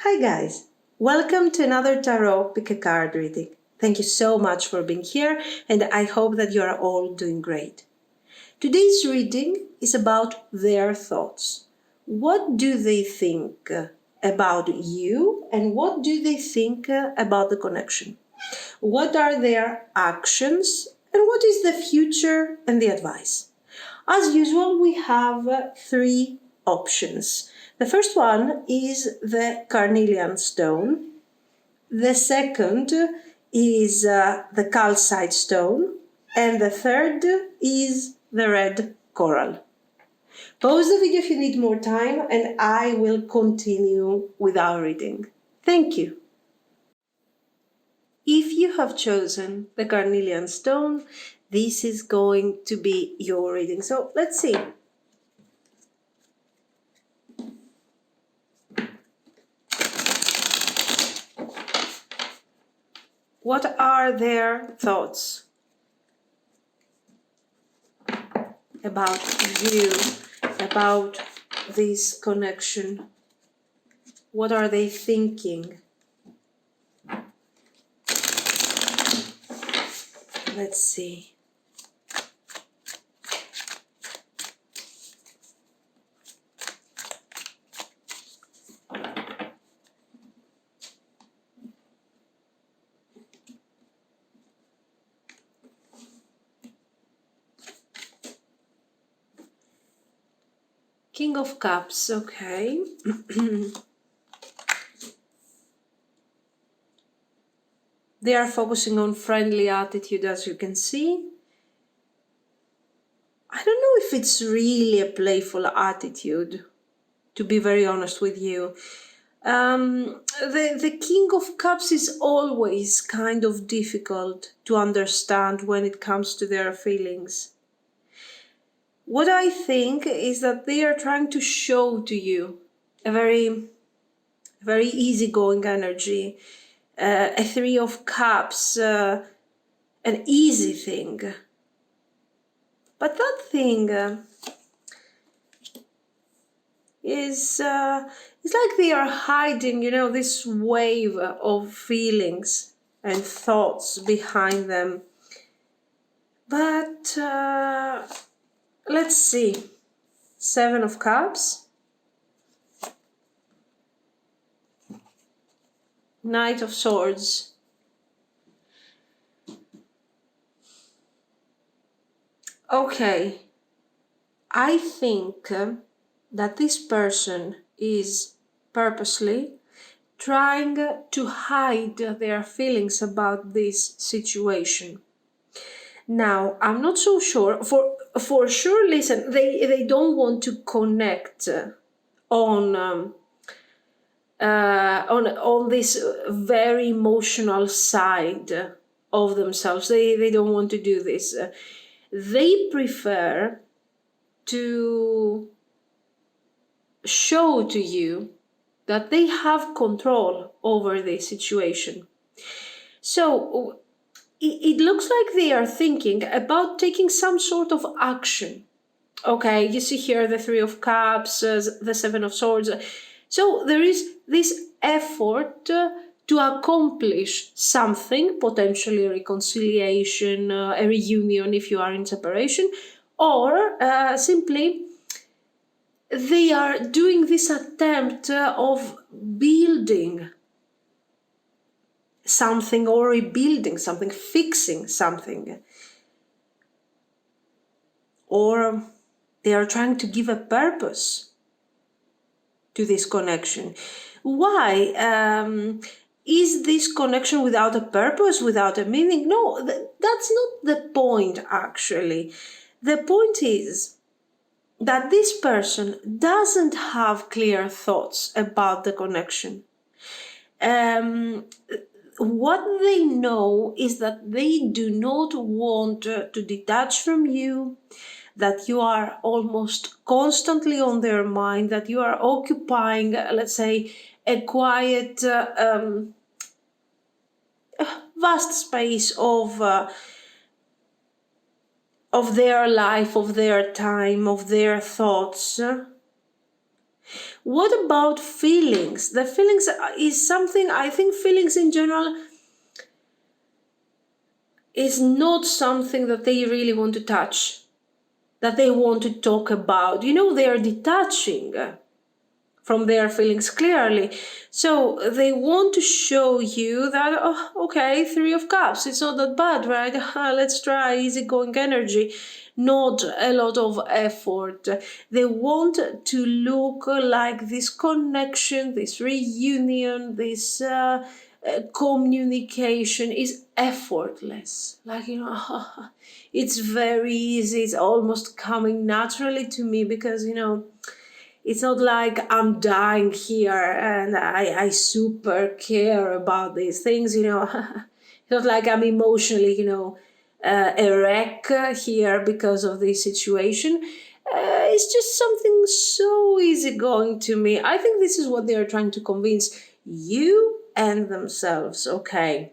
Hi guys, welcome to another Tarot Pick a Card reading. Thank you so much for being here and I hope that you are all doing great. Today's reading is about their thoughts. What do they think about you and what do they think about the connection? What are their actions and what is the future and the advice? As usual, we have three options. The first one is the carnelian stone. The second is the calcite stone. And the third is the red coral. Pause the video if you need more time and I will continue with our reading. Thank you. If you have chosen the carnelian stone, this is going to be your reading. So let's see. What are their thoughts about you, about this connection? What are they thinking? Let's see. King of Cups, okay. They are focusing on friendly attitude, as you can see. I don't know if it's really a playful attitude, to be very honest with you. The King of Cups is always kind of difficult to understand when it comes to their feelings. What I think is that they are trying to show to you a very easygoing energy, a Three of Cups, an easy thing. But that thing is like they are hiding, this wave of feelings and thoughts behind them. But let's see. Seven of Cups. Knight of Swords. Okay. I think that this person is purposely trying to hide their feelings about this situation. Now, I'm not so sure. For sure, listen, they don't want to connect on this very emotional side of themselves. They don't want to do this. They prefer to show to you that they have control over the situation. So it looks like they are thinking about taking some sort of action. Okay, you see here the Three of Cups, the Seven of Swords. So there is this effort to accomplish something, potentially a reconciliation, a reunion if you are in separation, or simply they are doing this attempt of building something or rebuilding something, fixing something. Or they are trying to give a purpose to this connection. Why? Is this connection without a purpose, without a meaning? No, that's not the point, actually. The point is that this person doesn't have clear thoughts about the connection. What they know is that they do not want to detach from you, that you are almost constantly on their mind, that you are occupying, let's say, a quiet, vast space of their life, of their time, of their thoughts. What about feelings? The feelings is something, I think feelings in general is not something that they really want to touch, that they want to talk about. They are detaching from their feelings clearly. So they want to show you that, oh, okay, Three of Cups, it's not that bad, right? Let's try easygoing energy. Not a lot of effort. They want to look like this connection, this reunion, this communication is effortless. Like, it's very easy. It's almost coming naturally to me because, it's not like I'm dying here and I super care about these things, It's not like I'm emotionally, a wreck here because of this situation. It's just something so easygoing to me. I think this is what they are trying to convince you and themselves, okay?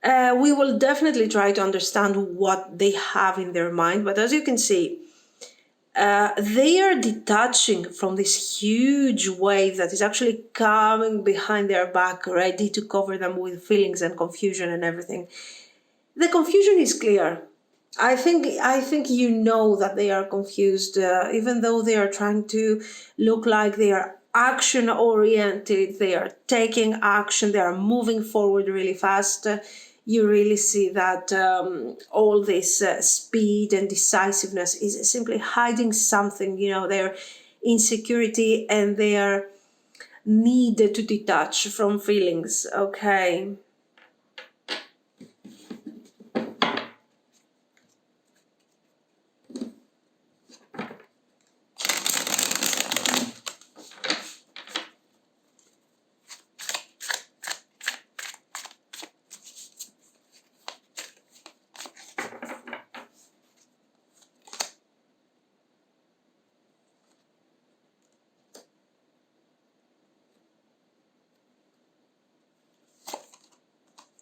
We will definitely try to understand what they have in their mind, but as you can see, they are detaching from this huge wave that is actually coming behind their back, ready to cover them with feelings and confusion and everything. The confusion is clear. I think you know that they are confused, even though they are trying to look like they are action oriented, they are taking action, they are moving forward really fast. You really see that all this speed and decisiveness is simply hiding something, their insecurity and their need to detach from feelings. Okay.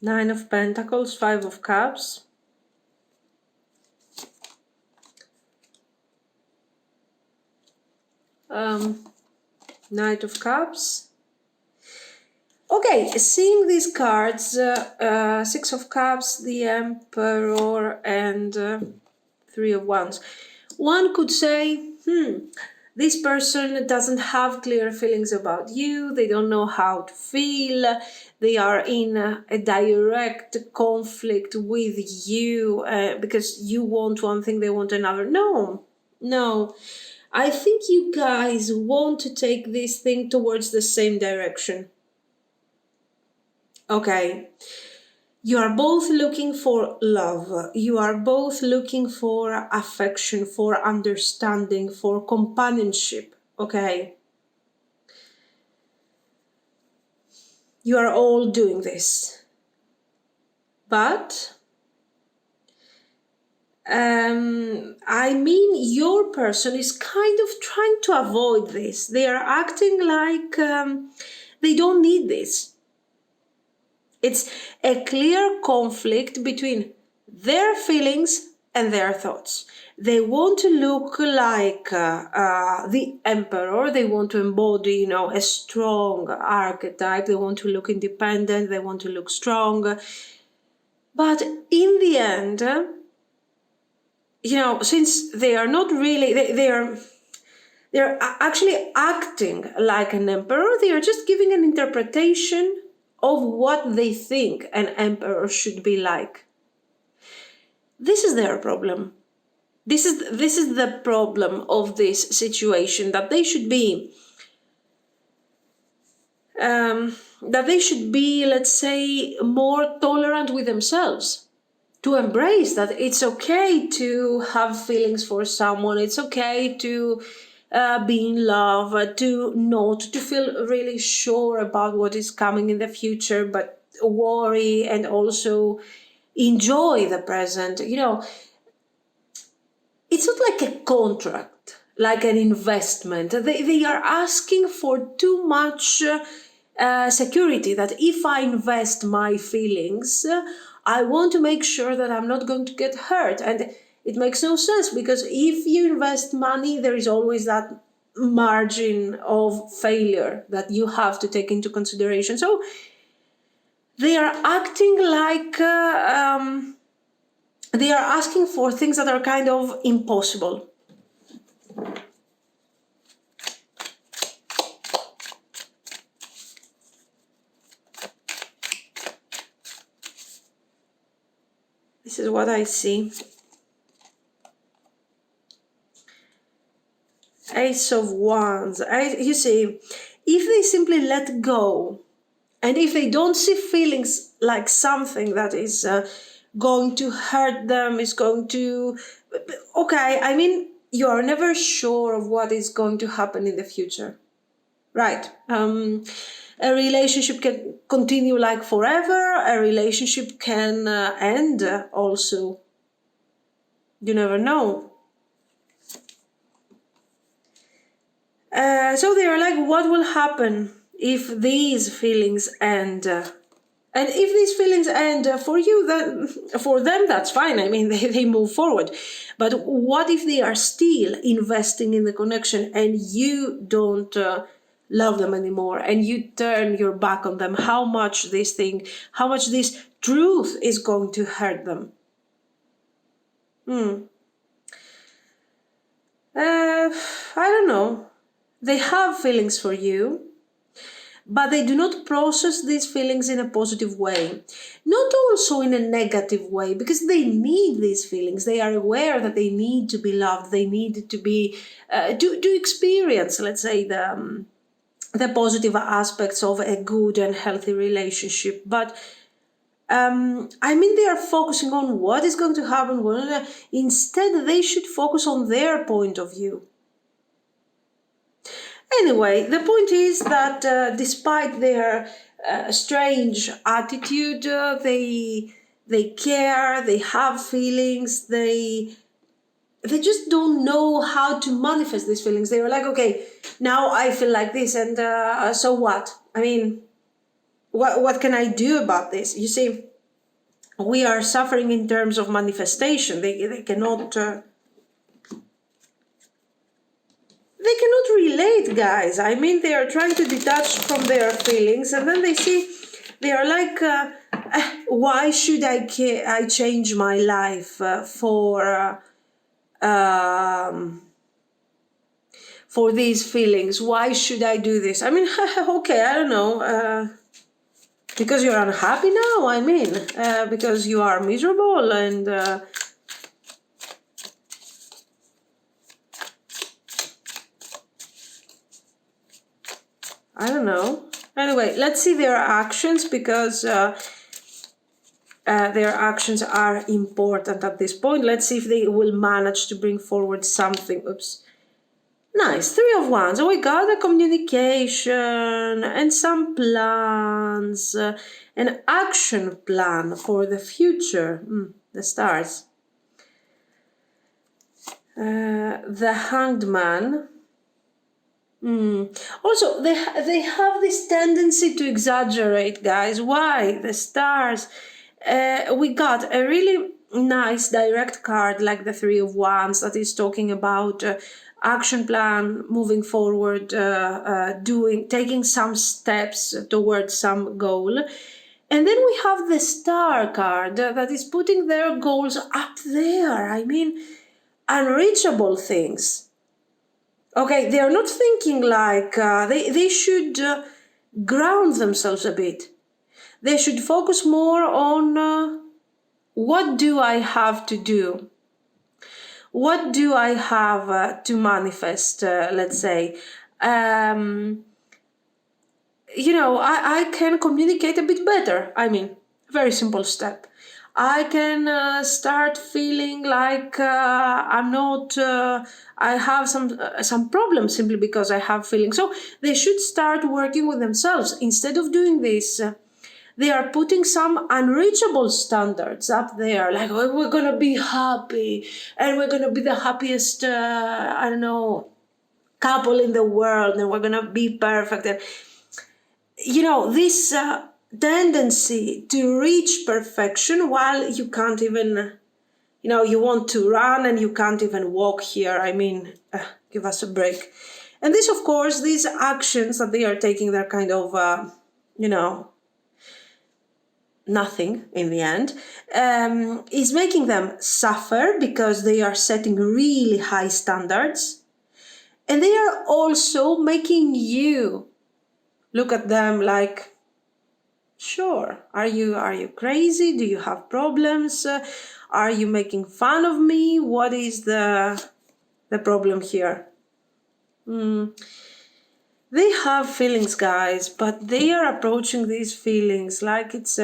Nine of Pentacles, Five of Cups. Knight of Cups. Okay, seeing these cards, Six of Cups, the Emperor, and Three of Wands, one could say, this person doesn't have clear feelings about you, they don't know how to feel, they are in a direct conflict with you because you want one thing, they want another. No. I think you guys want to take this thing towards the same direction. Okay. You are both looking for love. You are both looking for affection, for understanding, for companionship. Okay. You are all doing this. But your person is kind of trying to avoid this. They are acting like they don't need this. It's a clear conflict between their feelings and their thoughts. They want to look like the emperor. They want to embody, a strong archetype. They want to look independent. They want to look strong. But in the end, since they are not really, they're actually acting like an emperor. They are just giving an interpretation of what they think an emperor should be like. This is their problem. This is the problem of this situation, that they should be let's say, more tolerant with themselves, to embrace that it's okay to have feelings for someone, it's okay to be in love, to feel really sure about what is coming in the future, but worry and also enjoy the present. It's not like a contract, like an investment. They are asking for too much security, that if I invest my feelings, I want to make sure that I'm not going to get hurt. And it makes no sense, because if you invest money, there is always that margin of failure that you have to take into consideration. So they are acting like they are asking for things that are kind of impossible. This is what I see. Ace of Wands. You see, if they simply let go, and if they don't see feelings like something that is going to hurt them, is going to... Okay, I mean, you are never sure of what is going to happen in the future. Right. A relationship can continue like forever. A relationship can end also. You never know. So they are like, what will happen if these feelings end? And if these feelings end for you, then for them, that's fine. I mean, they move forward. But what if they are still investing in the connection and you don't love them anymore and you turn your back on them? How much this truth is going to hurt them? I don't know. They have feelings for you, but they do not process these feelings in a positive way. Not also in a negative way, because they need these feelings. They are aware that they need to be loved. They need to be, to experience, let's say, the positive aspects of a good and healthy relationship. But I mean, they are focusing on what is going to happen. Instead, they should focus on their point of view. Anyway, the point is that despite their strange attitude, they care, they have feelings, they just don't know how to manifest these feelings. They are like, okay, now I feel like this, and so what? I mean, what can I do about this? You see, we are suffering in terms of manifestation. They cannot... they cannot relate, guys. I mean, they are trying to detach from their feelings, and then they see, they are like, why should I change my life for these feelings? Why should I do this? I mean, okay, I don't know. Because you're unhappy now, I mean, because you are miserable and... I don't know. Anyway, let's see their actions, because their actions are important at this point. Let's see if they will manage to bring forward something. Oops. Nice. 3 of Wands. Oh, we got a communication and some plans, an action plan for the future. The stars. The Hanged Man. Also, they have this tendency to exaggerate, guys. Why? The stars. We got a really nice direct card like the 3 of Wands that is talking about action plan, moving forward, taking some steps towards some goal. And then we have the star card that is putting their goals up there. I mean, unreachable things. Okay, they are not thinking like they should ground themselves a bit. They should focus more on what do I have to do? What do I have to manifest, let's say? I can communicate a bit better. I mean, very simple step. I can start feeling like I'm not. I have some problems simply because I have feelings. So they should start working with themselves. Instead of doing this, they are putting some unreachable standards up there. Like, oh, we're gonna be happy, and we're gonna be the happiest. I don't know, couple in the world, and we're gonna be perfect. And this tendency to reach perfection while you can't even, you want to run and you can't even walk here. I mean, give us a break. And this, of course, these actions that they are taking, they're kind of, nothing in the end, is making them suffer because they are setting really high standards. And they are also making you look at them like, sure, are you crazy? Do you have problems? Are you making fun of me? What is the problem here? They have feelings, guys, but they are approaching these feelings like it's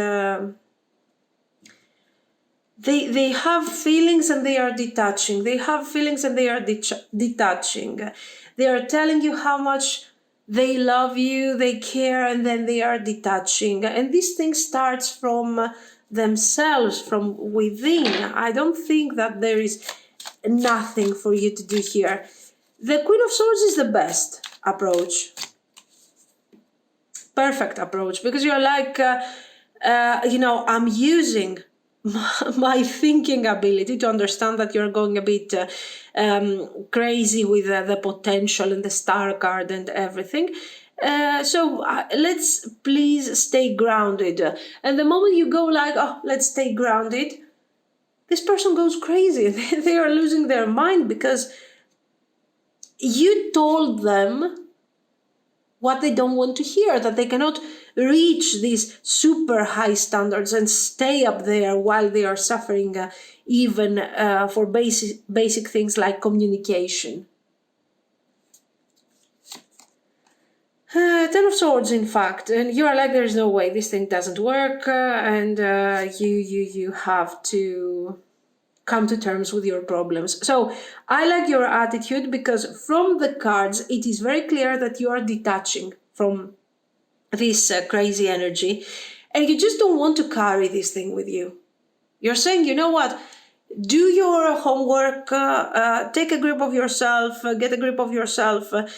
they have feelings and they are detaching. They have feelings and they are detaching. They are telling you how much they love you, they care, and then they are detaching. And this thing starts from themselves, from within. I don't think that there is nothing for you to do here. The Queen of Swords is the best approach. Perfect approach, because you're like, I'm using my thinking ability to understand that you're going a bit crazy with the potential and the star card and everything. So let's please stay grounded. And the moment you go like, oh, let's stay grounded, this person goes crazy. They are losing their mind because you told them what they don't want to hear, that they cannot reach these super high standards and stay up there while they are suffering even for basic things like communication. Ten of Swords, in fact, and you are like, there's no way, this thing doesn't work, and you have to come to terms with your problems. So I like your attitude because from the cards, it is very clear that you are detaching from this crazy energy and you just don't want to carry this thing with you. You're saying, you know what? Do your homework, take a grip of yourself, get a grip of yourself, put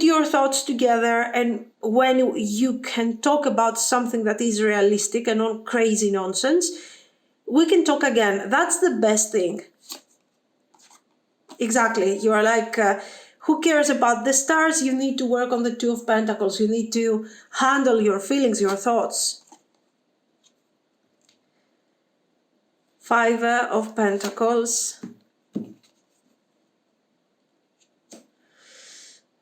your thoughts together, and when you can talk about something that is realistic and not crazy nonsense, we can talk again. That's the best thing. Exactly. You are like, who cares about the stars? You need to work on the Two of Pentacles. You need to handle your feelings, your thoughts. Five of Pentacles.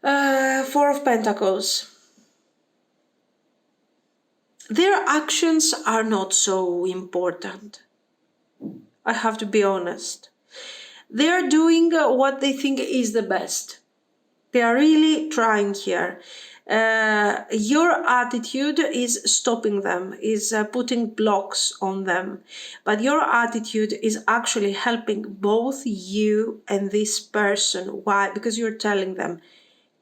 Four of Pentacles. Their actions are not so important. I have to be honest. They are doing what they think is the best. They are really trying here. Your attitude is stopping them, is putting blocks on them. But your attitude is actually helping both you and this person. Why? Because you're telling them,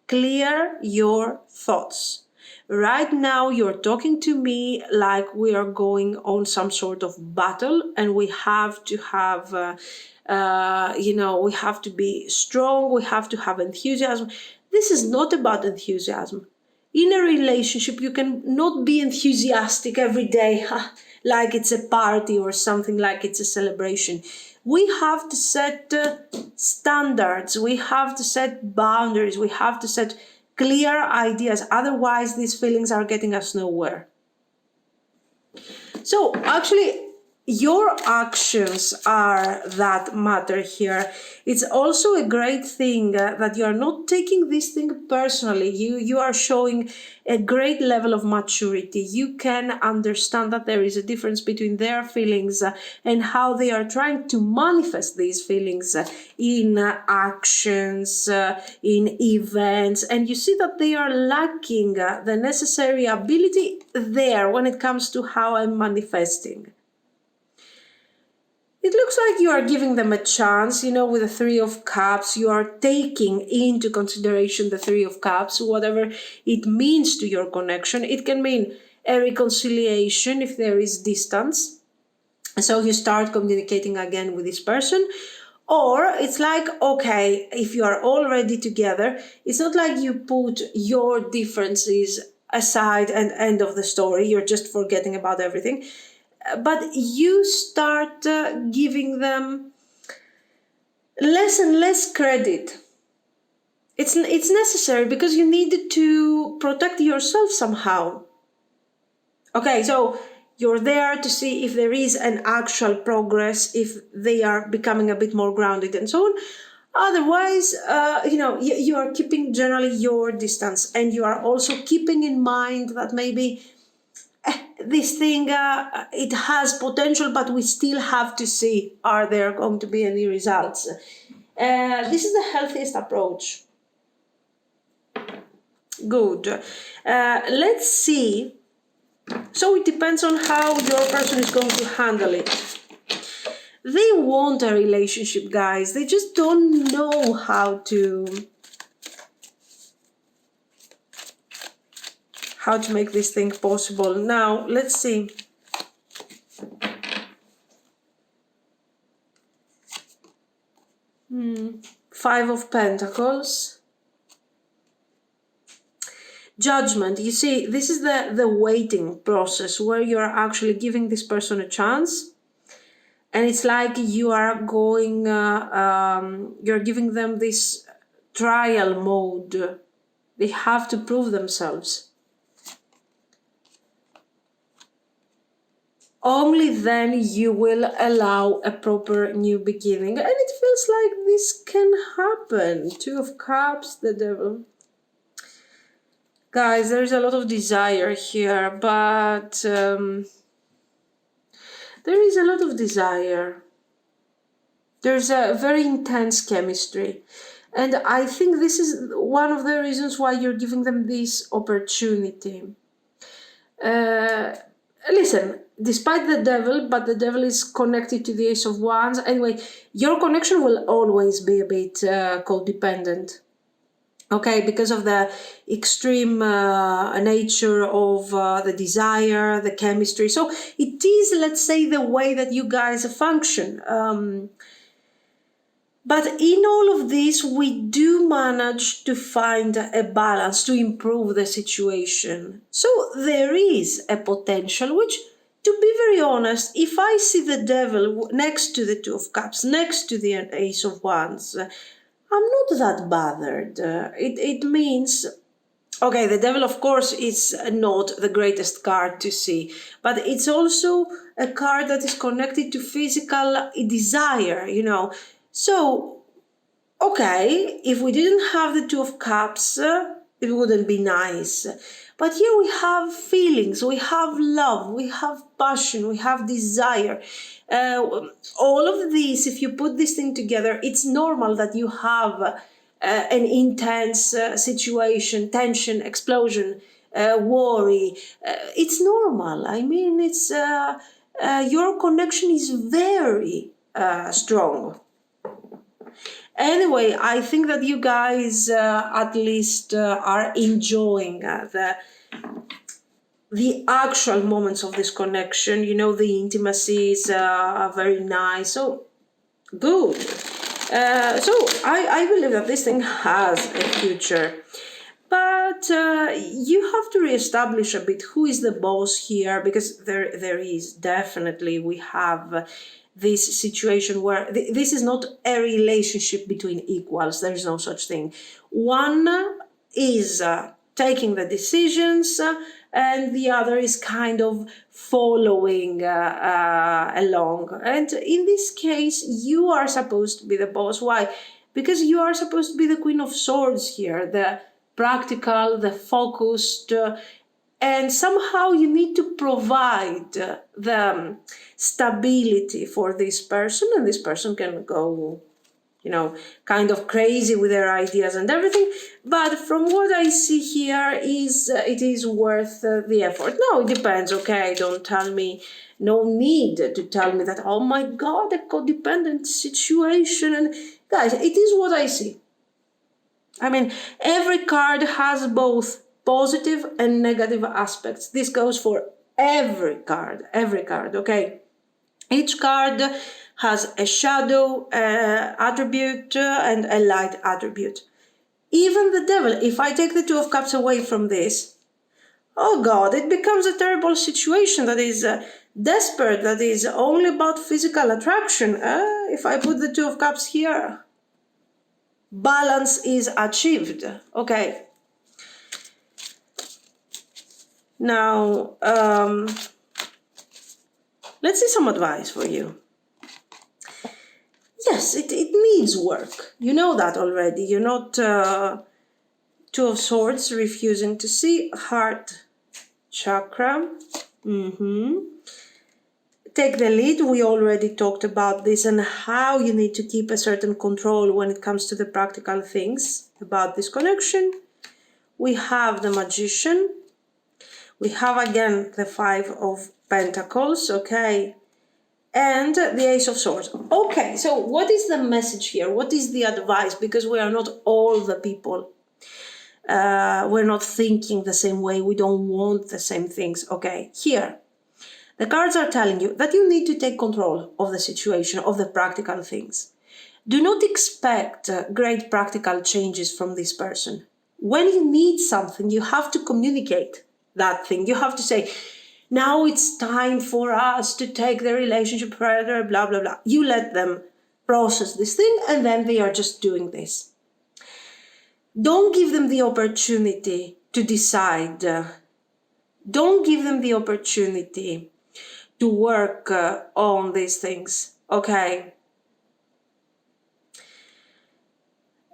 clear your thoughts. Right now, you're talking to me like we are going on some sort of battle, and we have to have, we have to be strong, we have to have enthusiasm. This is not about enthusiasm. In a relationship, you can not be enthusiastic every day, like it's a party or something, like it's a celebration. We have to set standards, we have to set boundaries, we have to set clear ideas. Otherwise, these feelings are getting us nowhere. So actually, your actions are that matter here. It's also a great thing that you are not taking this thing personally. You are showing a great level of maturity. You can understand that there is a difference between their feelings and how they are trying to manifest these feelings in actions, in events. And you see that they are lacking the necessary ability there when it comes to how I'm manifesting. It looks like you are giving them a chance, with the Three of Cups. You are taking into consideration the Three of Cups, whatever it means to your connection. It can mean a reconciliation if there is distance. So you start communicating again with this person. Or it's like, okay, if you are already together, it's not like you put your differences aside and end of the story. You're just forgetting about everything. But you start giving them less and less credit. It's necessary because you need to protect yourself somehow. Okay, so you're there to see if there is an actual progress, if they are becoming a bit more grounded and so on. Otherwise, you are keeping generally your distance, and you are also keeping in mind that maybe this thing, it has potential, but we still have to see, are there going to be any results? This is the healthiest approach. Good. Let's see. So it depends on how your person is going to handle it. They want a relationship, guys. They just don't know how to make this thing possible. Now, let's see. Five of Pentacles. Judgment. You see, this is the waiting process where you're actually giving this person a chance. And it's like you are going, you're giving them this trial mode. They have to prove themselves. Only then you will allow a proper new beginning. And it feels like this can happen. Two of Cups, the Devil. Guys, there's a lot of desire here, but there is a lot of desire. There's a very intense chemistry. And I think this is one of the reasons why you're giving them this opportunity. Listen, despite the Devil, but the Devil is connected to the Ace of Wands. Anyway, your connection will always be a bit codependent. Okay, because of the extreme nature of the desire, the chemistry. So it is, let's say, the way that you guys function. But in all of this, we do manage to find a balance to improve the situation. So there is a potential, which, to be very honest, if I see the Devil next to the Two of Cups, next to the Ace of Wands, I'm not that bothered. It means, okay, the Devil, of course, is not the greatest card to see, but it's also a card that is connected to physical desire, So, okay, if we didn't have the Two of Cups, it wouldn't be nice. But here we have feelings, we have love, we have passion, we have desire. All of these, if you put this thing together, it's normal that you have an intense situation, tension, explosion, worry. It's normal. I mean, it's your connection is very strong. Anyway, I think that you guys at least are enjoying the actual moments of this connection. The intimacy is very nice. So, good. So, I believe that this thing has a future. But you have to reestablish a bit who is the boss here, because there is definitely, we have this situation where this is not a relationship between equals. There is no such thing. One is taking the decisions, and the other is kind of following along. And in this case, you are supposed to be the boss. Why? Because you are supposed to be the Queen of Swords here, the practical, the focused, and somehow you need to provide the stability for this person, and this person can go, kind of crazy with their ideas and everything. But from what I see here is it is worth the effort. Now it depends, okay? Don't tell me, no need to tell me that, oh my God, a codependent situation. And guys, it is what I see. I mean, every card has both positive and negative aspects. This goes for every card, okay? Each card has a shadow attribute and a light attribute. Even the Devil, if I take the Two of Cups away from this, oh God, it becomes a terrible situation that is desperate, that is only about physical attraction. If I put the Two of Cups here, balance is achieved. Okay. Now, let's see some advice for you. Yes, it needs work. You know that already. You're not Two of Swords, refusing to see. Heart chakra. Take the lead. We already talked about this and how you need to keep a certain control when it comes to the practical things about this connection. We have the Magician. We have again the Five of Pentacles, okay? And the Ace of Swords. Okay, so what is the message here? What is the advice? Because we are not all the people. We're not thinking the same way. We don't want the same things. Okay, here. The cards are telling you that you need to take control of the situation, of the practical things. Do not expect great practical changes from this person. When you need something, you have to communicate that thing. You have to say, now it's time for us to take the relationship further, blah, blah, blah. You let them process this thing and then they are just doing this. Don't give them the opportunity to decide. Don't give them the opportunity to work on these things, okay?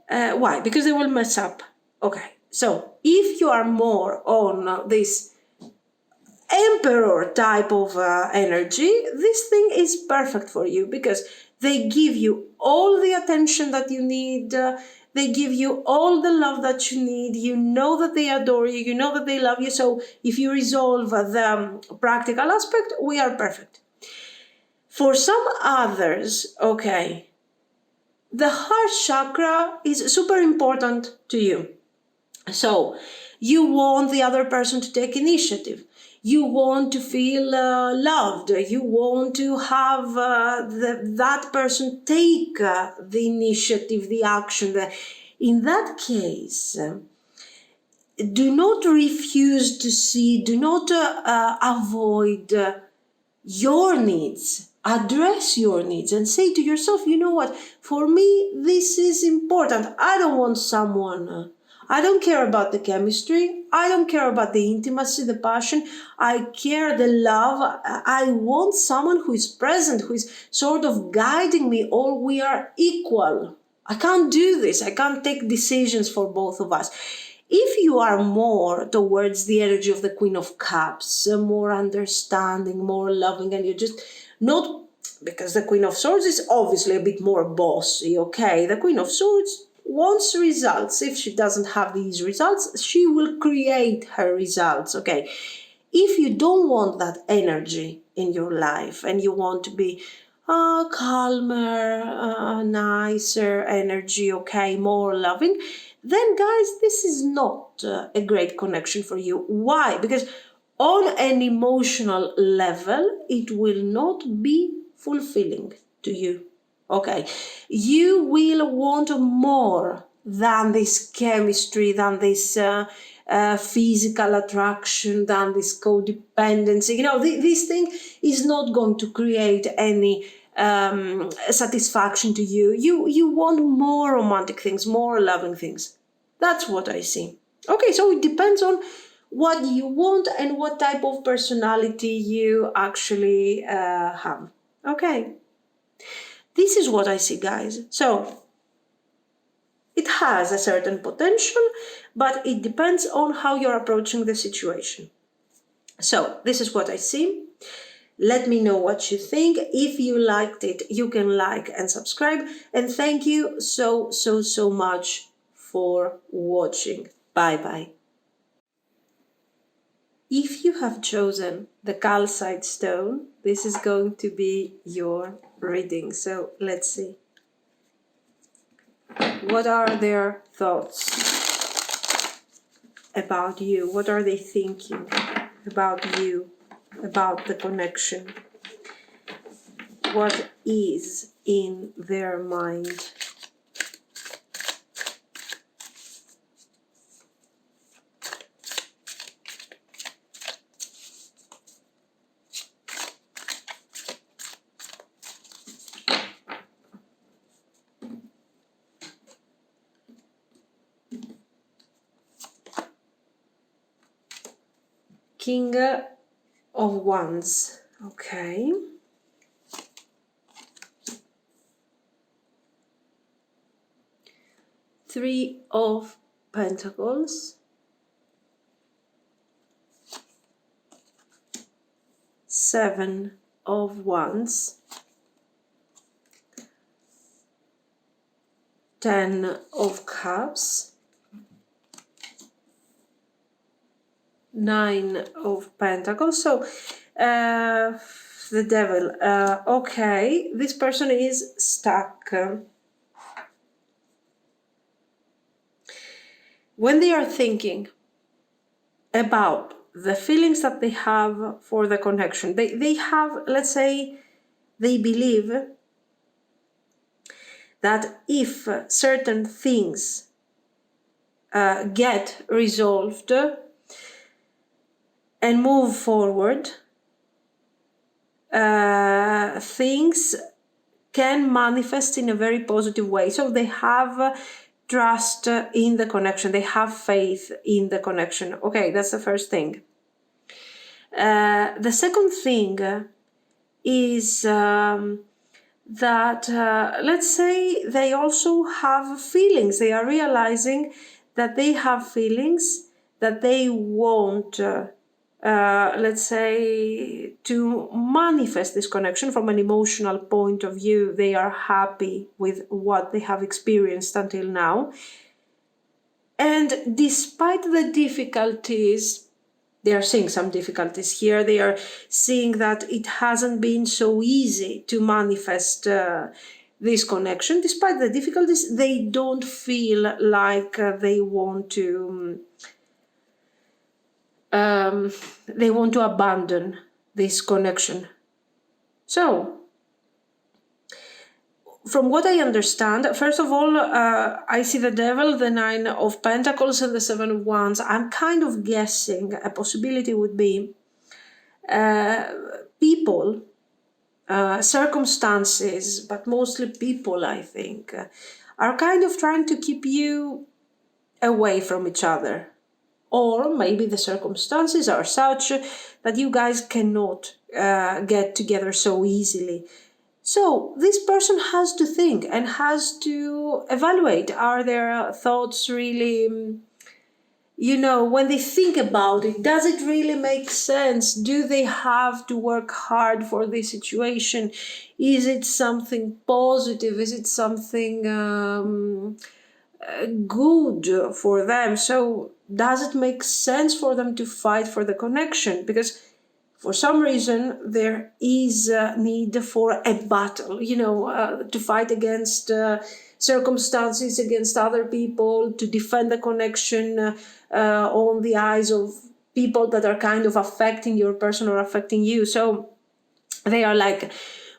Why? Because they will mess up. Okay, so if you are more on this emperor type of energy, this thing is perfect for you because they give you all the attention that you need. They give you all the love that you need. You know that they adore you. You know that they love you. So if you resolve the practical aspect, we are perfect. For some others, okay, the heart chakra is super important to you. So you want the other person to take initiative. You want to feel loved. You want to have that person take the initiative, the action. In that case, do not refuse to see, do not avoid your needs. Address your needs and say to yourself, you know what, for me, this is important. I don't want someone, I don't care about the chemistry. I don't care about the intimacy, the passion. I care the love. I want someone who is present, who is sort of guiding me, or we are equal. I can't do this. I can't take decisions for both of us. If you are more towards the energy of the Queen of Cups, more understanding, more loving, and you're just not, because the Queen of Swords is obviously a bit more bossy, okay? The Queen of Swords wants results. If she doesn't have these results, she will create her results, okay? If you don't want that energy in your life and you want to be calmer, nicer energy, okay, more loving, then guys, this is not a great connection for you. Why? Because on an emotional level, it will not be fulfilling to you. Okay, you will want more than this chemistry, than this physical attraction, than this codependency. You know, this thing is not going to create any satisfaction to you. You want more romantic things, more loving things. That's what I see. Okay, so it depends on what you want and what type of personality you actually have. Okay. This is what I see, guys. So it has a certain potential, but it depends on how you're approaching the situation. So this is what I see. Let me know what you think. If you liked it, you can like and subscribe. And thank you so much for watching. Bye-bye. If you have chosen the calcite stone, this is going to be your reading. So let's see. What are their thoughts about you? What are they thinking about you, about the connection? What is in their mind? King of Wands. Okay. Three of Pentacles. Seven of Wands. 10 of Cups. 9 of Pentacles. So, the Devil. Okay, this person is stuck. When they are thinking about the feelings that they have for the connection, they have, let's say, they believe that if certain things get resolved and move forward, things can manifest in a very positive way. So they have trust in the connection. They have faith in the connection. Okay, that's the first thing. The second thing is that, let's say, they also have feelings. They are realizing that they have feelings that they want, let's say, to manifest this connection from an emotional point of view. They are happy with what they have experienced until now. And despite the difficulties, they are seeing some difficulties here. They are seeing that it hasn't been so easy to manifest this connection. Despite the difficulties, they don't feel like they want to abandon this connection. So, from what I understand, first of all, I see the Devil, the 9 of Pentacles, and the 7 of Wands. I'm kind of guessing a possibility would be people, circumstances, but mostly people, I think, are kind of trying to keep you away from each other. Or maybe the circumstances are such that you guys cannot get together so easily. So this person has to think and has to evaluate, are their thoughts really, when they think about it, does it really make sense? Do they have to work hard for this situation? Is it something positive? Is it something good for them? So does it make sense for them to fight for the connection? Because for some reason, there is a need for a battle, to fight against circumstances, against other people, to defend the connection on the eyes of people that are kind of affecting your person or affecting you. So they are like,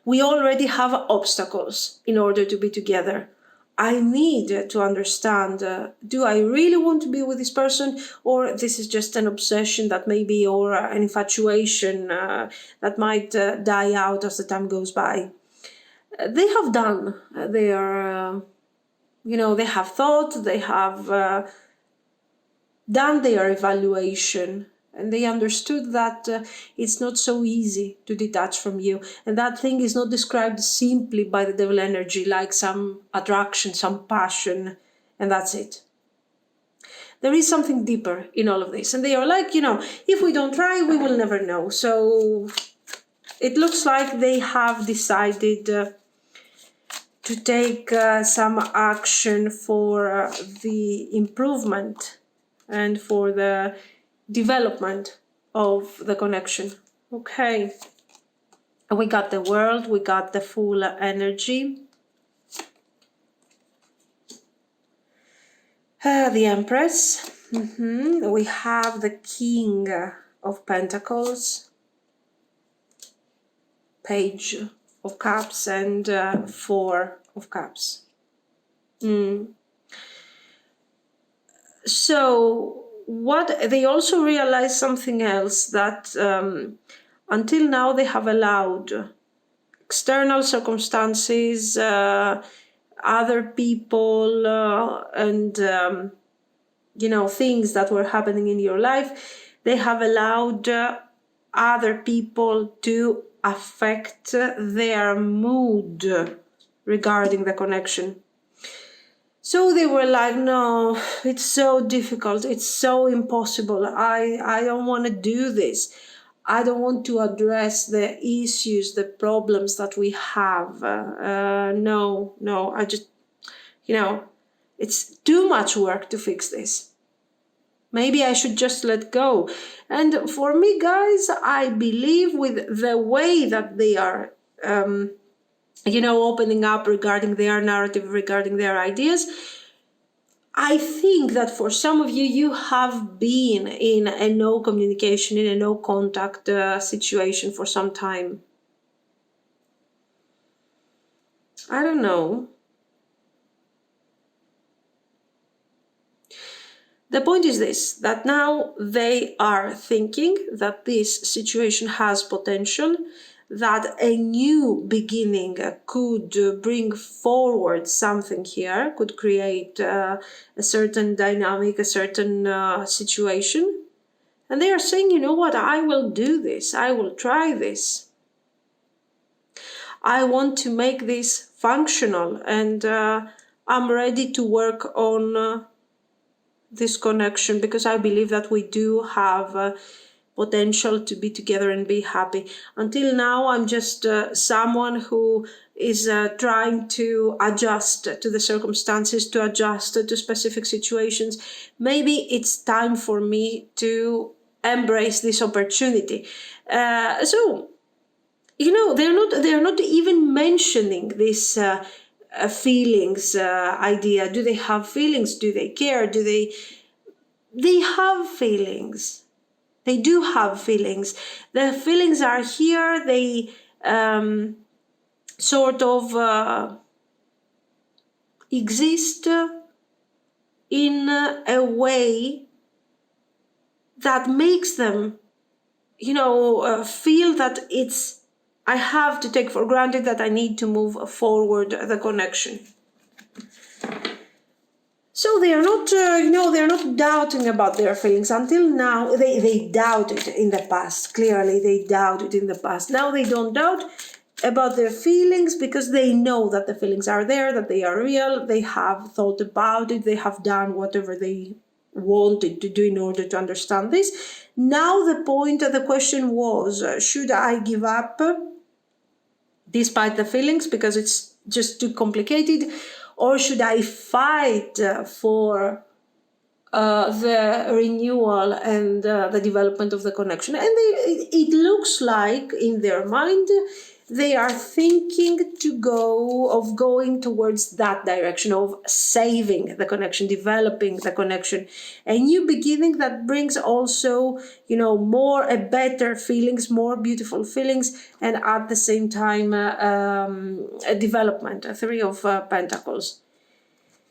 we already have obstacles in order to be together. I need to understand, do I really want to be with this person, or this is just an obsession that maybe, or an infatuation that might die out as the time goes by. They have done their, they have thought, they have done their evaluation, and they understood that it's not so easy to detach from you. And that thing is not described simply by the Devil energy, like some attraction, some passion, and that's it. There is something deeper in all of this. And they are like, if we don't try, we will never know. So it looks like they have decided to take some action for the improvement and for the development of the connection. Okay. We got the World, we got the Full energy. The Empress. We have the King of Pentacles, Page of Cups, and 4 of Cups. So what they also realize something else, that until now they have allowed external circumstances, other people, and things that were happening in your life They have allowed other people to affect their mood regarding the connection. So they were like, no, it's so difficult. It's so impossible. I don't want to do this. I don't want to address the issues, the problems that we have. No, I just, it's too much work to fix this. Maybe I should just let go. And for me, guys, I believe with the way that they are, opening up regarding their narrative, regarding their ideas, I think that for some of you, you have been in a no communication, in a no contact situation for some time. I don't know. The point is this, that now they are thinking that this situation has potential, that a new beginning could bring forward something here, could create a certain dynamic, a certain situation. And they are saying, you know what, I will do this, I will try this. I want to make this functional, and I'm ready to work on this connection, because I believe that we do have potential to be together and be happy. Until now, I'm just someone who is trying to adjust to the circumstances, to adjust to specific situations. Maybe it's time for me to embrace this opportunity. So they're not even mentioning this feelings idea. Do they have feelings? Do they care? They have feelings. They do have feelings. The feelings are here. They sort of exist in a way that makes them feel that I have to take for granted that I need to move forward the connection. So they are not, they're not doubting about their feelings. Until now, they doubted in the past. Clearly, they doubted in the past. Now they don't doubt about their feelings, because they know that the feelings are there, that they are real. They have thought about it. They have done whatever they wanted to do in order to understand this. Now the question was, should I give up despite the feelings because it's just too complicated, or should I fight for the renewal and the development of the connection? And it looks like in their mind they are thinking going towards that direction of saving the connection, developing the connection, a new beginning that brings also better feelings, more beautiful feelings, and at the same time a development. A Three of Pentacles,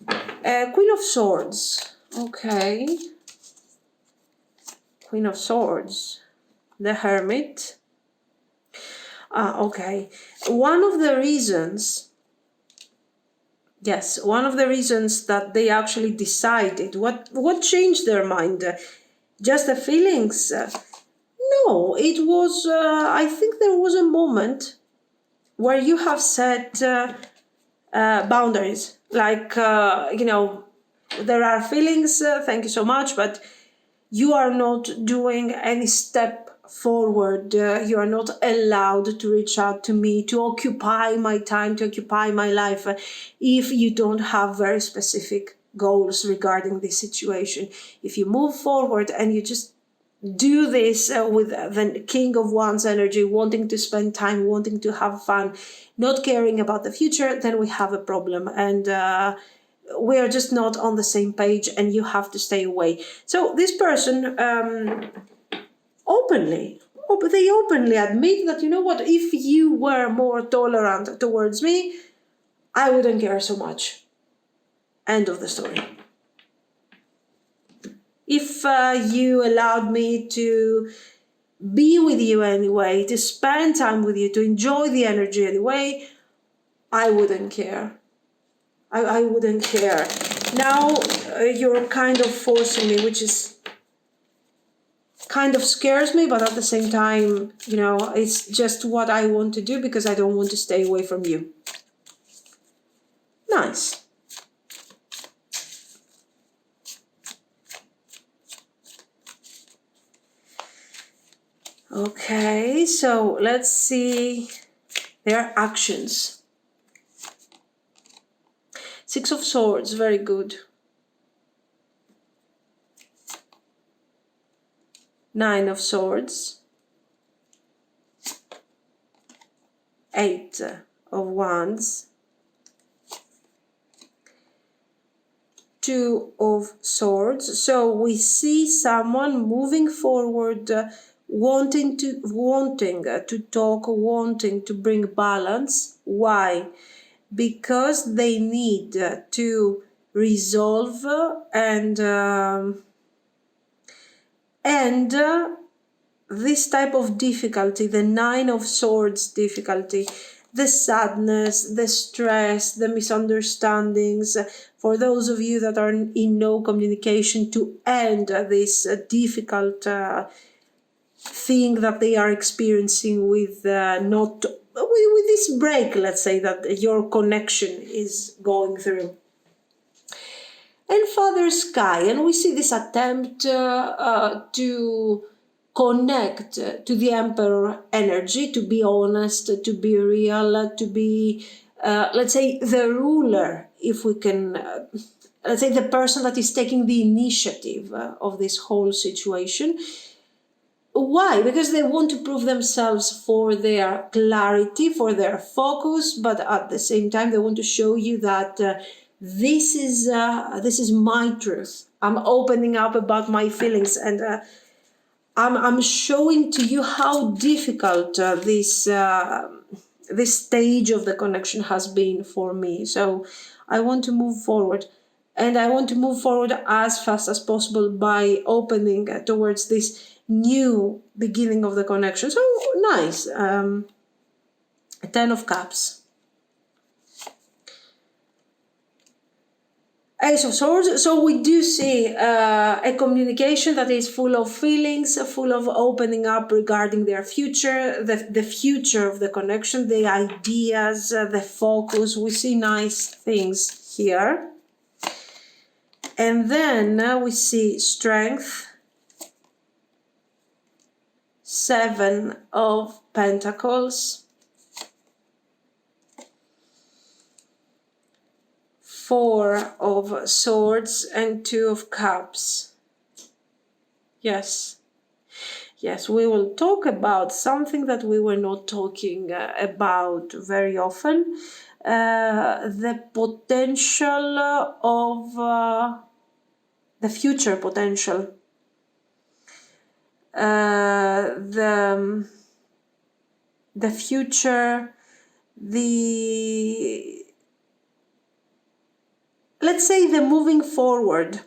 Queen of Swords. Okay, Queen of Swords, the Hermit. Okay. One of the reasons that they actually decided, what changed their mind? Just the feelings? No, it was, I think there was a moment where you have set boundaries. Like, there are feelings, thank you so much, but you are not doing any step forward. You are not allowed to reach out to me, to occupy my time, to occupy my life, if you don't have very specific goals regarding this situation. If you move forward and you just do this with the King of Wands energy, wanting to spend time, wanting to have fun, not caring about the future, then we have a problem. And we are just not on the same page, and you have to stay away. So this person openly admit that, if you were more tolerant towards me, I wouldn't care so much. End of the story. If you allowed me to be with you anyway, to spend time with you, to enjoy the energy anyway, I wouldn't care. I wouldn't care. Now you're kind of forcing me, which is kind of scares me, but at the same time, you know, it's just what I want to do because I don't want to stay away from you. Nice. Okay, so let's see their actions. Six of Swords, very good. Nine of Swords. Eight of Wands. Two of Swords. So we see someone moving forward, wanting to talk, wanting to bring balance. Why? Because they need to resolve and this type of difficulty, the Nine of Swords difficulty, the sadness, the stress, the misunderstandings, for those of you that are in no communication, to end this difficult thing that they are experiencing with with this break, let's say, that your connection is going through. And Father Sky, and we see this attempt to connect to the Emperor energy, to be honest, to be real, to be, let's say, the ruler, if we can, let's say, the person that is taking the initiative of this whole situation. Why? Because they want to prove themselves for their clarity, for their focus, but at the same time, they want to show you that this is my truth. I'm opening up about my feelings, and I'm showing to you how difficult this stage of the connection has been for me. So I want to move forward. And I want to move forward as fast as possible by opening towards this new beginning of the connection. So nice. 10 of Cups. Ace of Swords. So we do see a communication that is full of feelings, full of opening up regarding their future, the future of the connection, the ideas, the focus. We see nice things here. And then we see Strength, 7 of Pentacles, 4 of Swords, and 2 of Cups. Yes. Yes, we will talk about something that we were not talking about very often. The potential of the future potential. The future, let's say the moving forward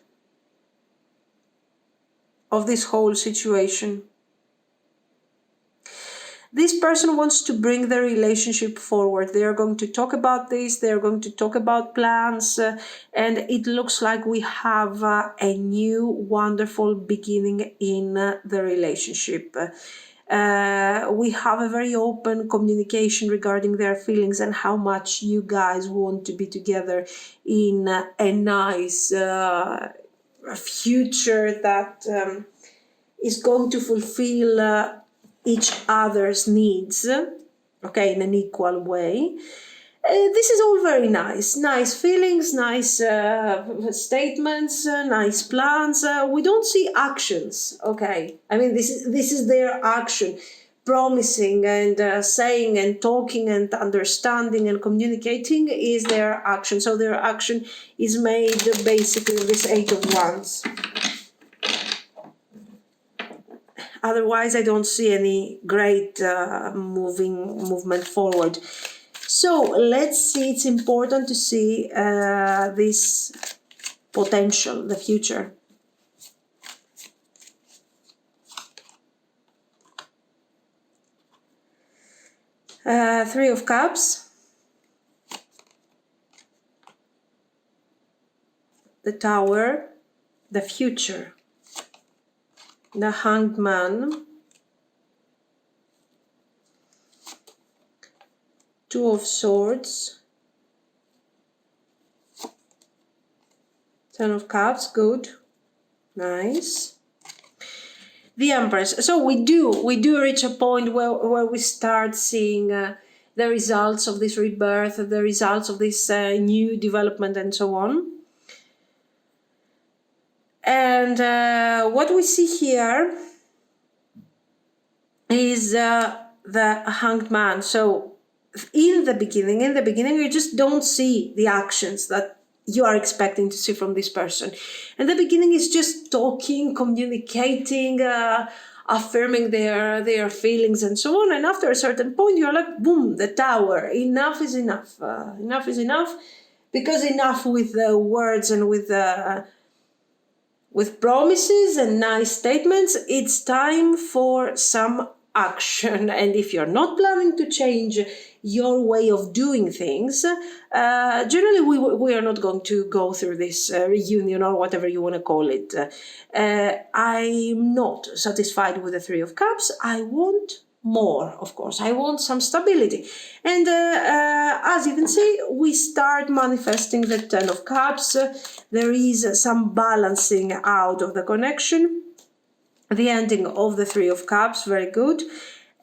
of this whole situation. This person wants to bring the relationship forward. They are going to talk about this. They are going to talk about plans. And it looks like we have a new wonderful beginning in the relationship. We have a very open communication regarding their feelings and how much you guys want to be together in a nice future that is going to fulfill each other's needs, okay, in an equal way. This is all very nice. Nice feelings, nice statements, nice plans. We don't see actions, okay? I mean, this is their action. Promising and saying and talking and understanding and communicating is their action. So their action is made basically of this 8 of Wands. Otherwise, I don't see any great movement forward. So let's see, it's important to see this potential, the future. Three of Cups. The Tower, the future. the Hanged Man, Two of Swords, Ten of Cups, good, nice. The Empress. So we do reach a point where we start seeing the results of this rebirth, the results of this new development, and so on. And what we see here is the Hanged Man. So in the beginning, you just don't see the actions that you are expecting to see from this person. And the beginning is just talking, communicating, affirming their feelings and so on. And after a certain point, you're like, boom, the Tower. Enough is enough. Enough is enough. Because enough with the words and with promises and nice statements. It's time for some action. And if you're not planning to change your way of doing things, generally we are not going to go through this reunion or whatever you want to call it. I'm not satisfied with the Three of Cups. I want more, of course. I want some stability. And as you can see, we start manifesting the Ten of Cups. There is some balancing out of the connection. The ending of the Three of Cups, very good.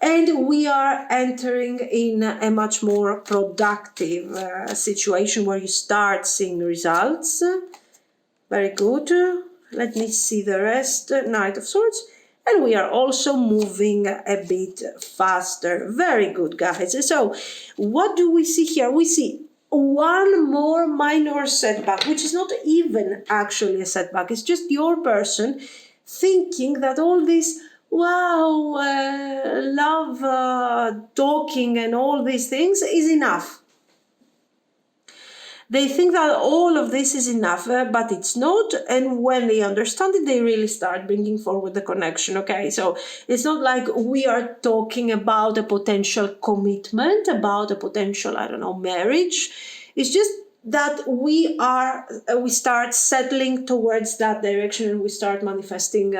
And we are entering in a much more productive situation where you start seeing results. Very good. Let me see the rest. Knight of Swords. And we are also moving a bit faster. Very good, guys. So what do we see here? We see one more minor setback, which is not even actually a setback. It's just your person thinking that all this love talking and all these things is enough. They think that all of this is enough, but it's not. And when they understand it, they really start bringing forward the connection. Okay, so it's not like we are talking about a potential commitment, about a potential, marriage. It's just that we start settling towards that direction and we start manifesting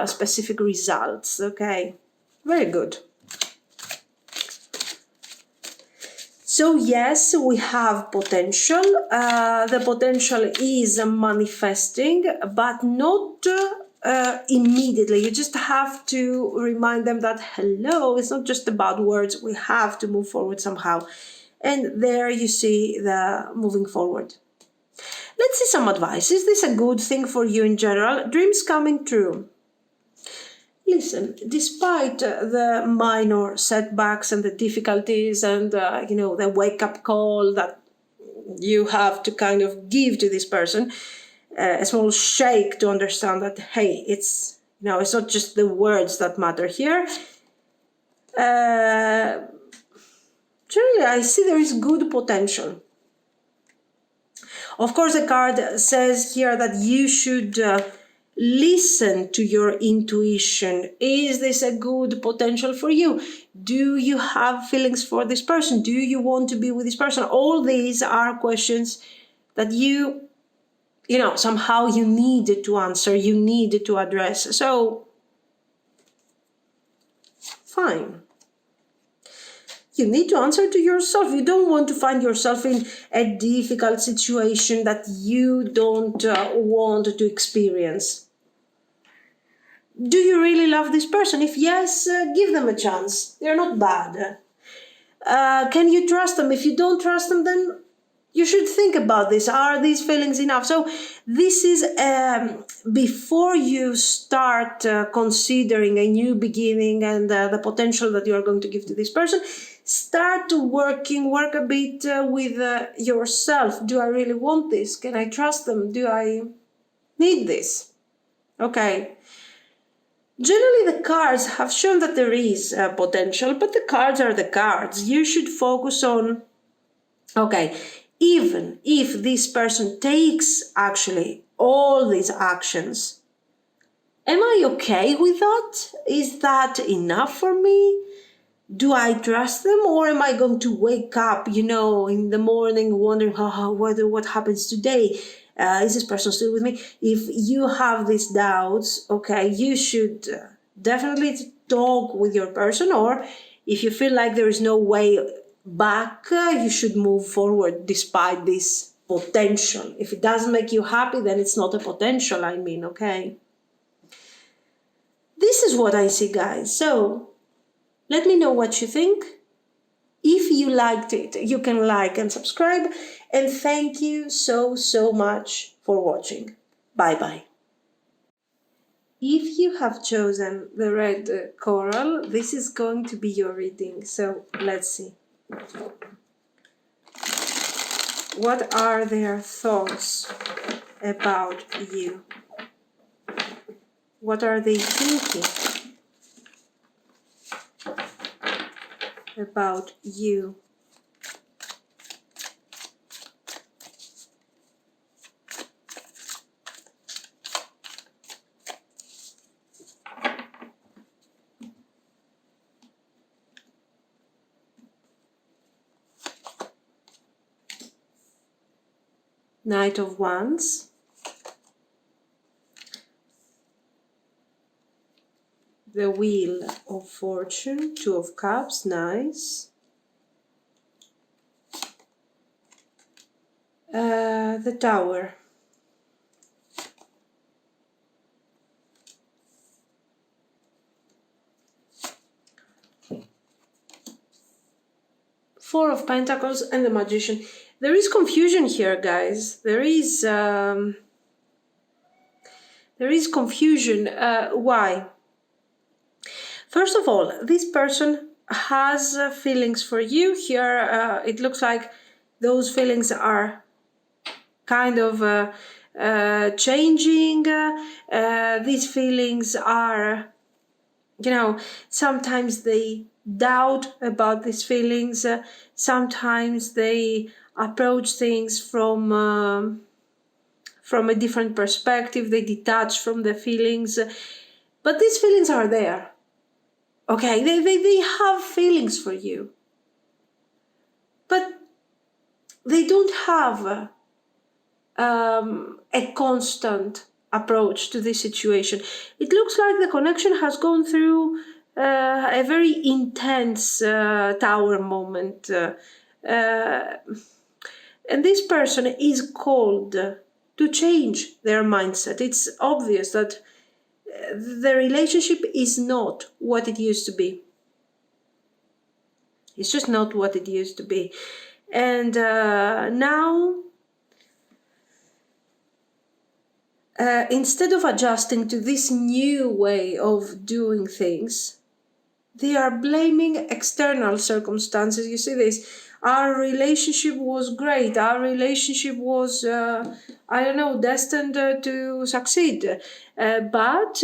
specific results. Okay, very good. So yes, we have potential. The potential is manifesting, but not immediately. You just have to remind them that, hello, it's not just about words. We have to move forward somehow. And there you see the moving forward. Let's see some advice. Is this a good thing for you in general? Dreams coming true. Listen, despite the minor setbacks and the difficulties and, the wake-up call that you have to kind of give to this person, a small shake to understand that, hey, it's not just the words that matter here. Generally, I see there is good potential. Of course, the card says here that you should listen to your intuition. Is this a good potential for you? Do you have feelings for this person? Do you want to be with this person? All these are questions that somehow you need to answer, you need to address. So, fine. You need to answer to yourself. You don't want to find yourself in a difficult situation that you don't want to experience. Do you really love this person? If yes, give them a chance. They're not bad. Can you trust them? If you don't trust them, then you should think about this. Are these feelings enough? So this is before you start considering a new beginning and the potential that you are going to give to this person, start work a bit with yourself. Do I really want this? Can I trust them? Do I need this? Okay. Generally, the cards have shown that there is potential, but the cards are the cards. You should focus on, okay, even if this person takes actually all these actions, am I okay with that? Is that enough for me? Do I trust them, or am I going to wake up, in the morning wondering what happens today? Is this person still with me? If you have these doubts, okay, you should definitely talk with your person, or if you feel like there is no way back, you should move forward despite this potential. If it doesn't make you happy, then it's not a potential, I mean, okay? This is what I see, guys. So let me know what you think. If you liked it, you can like and subscribe. And thank you so much for watching. Bye-bye. If you have chosen the red coral, this is going to be your reading. So let's see. What are their thoughts about you? What are they thinking about you? Knight of Wands. The Wheel of Fortune, Two of Cups, nice. The Tower. Four of Pentacles and the Magician. There is confusion here, guys. There is confusion. Why? First of all, this person has feelings for you. Here, it looks like those feelings are kind of changing. These feelings are, sometimes they doubt about these feelings. Sometimes they approach things from a different perspective. They detach from the feelings. But these feelings are there. Okay, they have feelings for you. But they don't have a constant approach to this situation. It looks like the connection has gone through a very intense tower moment. And this person is called to change their mindset. It's obvious that the relationship is not what it used to be. It's just not what it used to be. And now, instead of adjusting to this new way of doing things, they are blaming external circumstances. You see this? Our relationship was great. Our relationship was, destined to succeed. But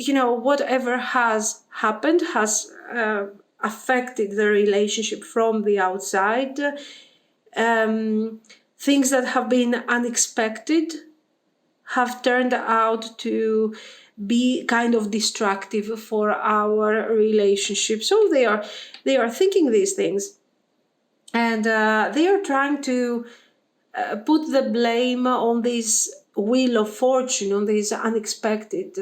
whatever has happened has affected the relationship from the outside. Things that have been unexpected have turned out to be kind of destructive for our relationship. So they are thinking these things, and they are trying to put the blame on this wheel of fortune, on these unexpected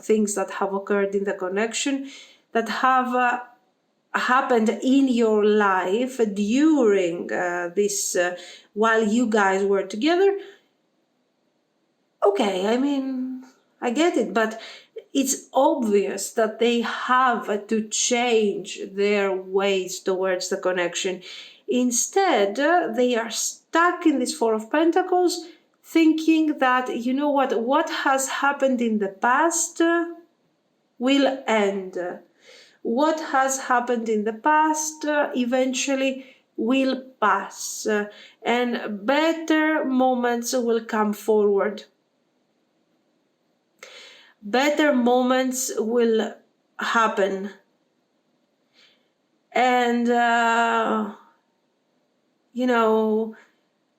things that have occurred in the connection, that have happened in your life during this while you guys were together. Okay, I mean, I get it, but it's obvious that they have to change their ways towards the connection. Instead, they are stuck in this Four of Pentacles, thinking that, what has happened in the past will end. What has happened in the past eventually will pass, and better moments will come forward. Better moments will happen. And,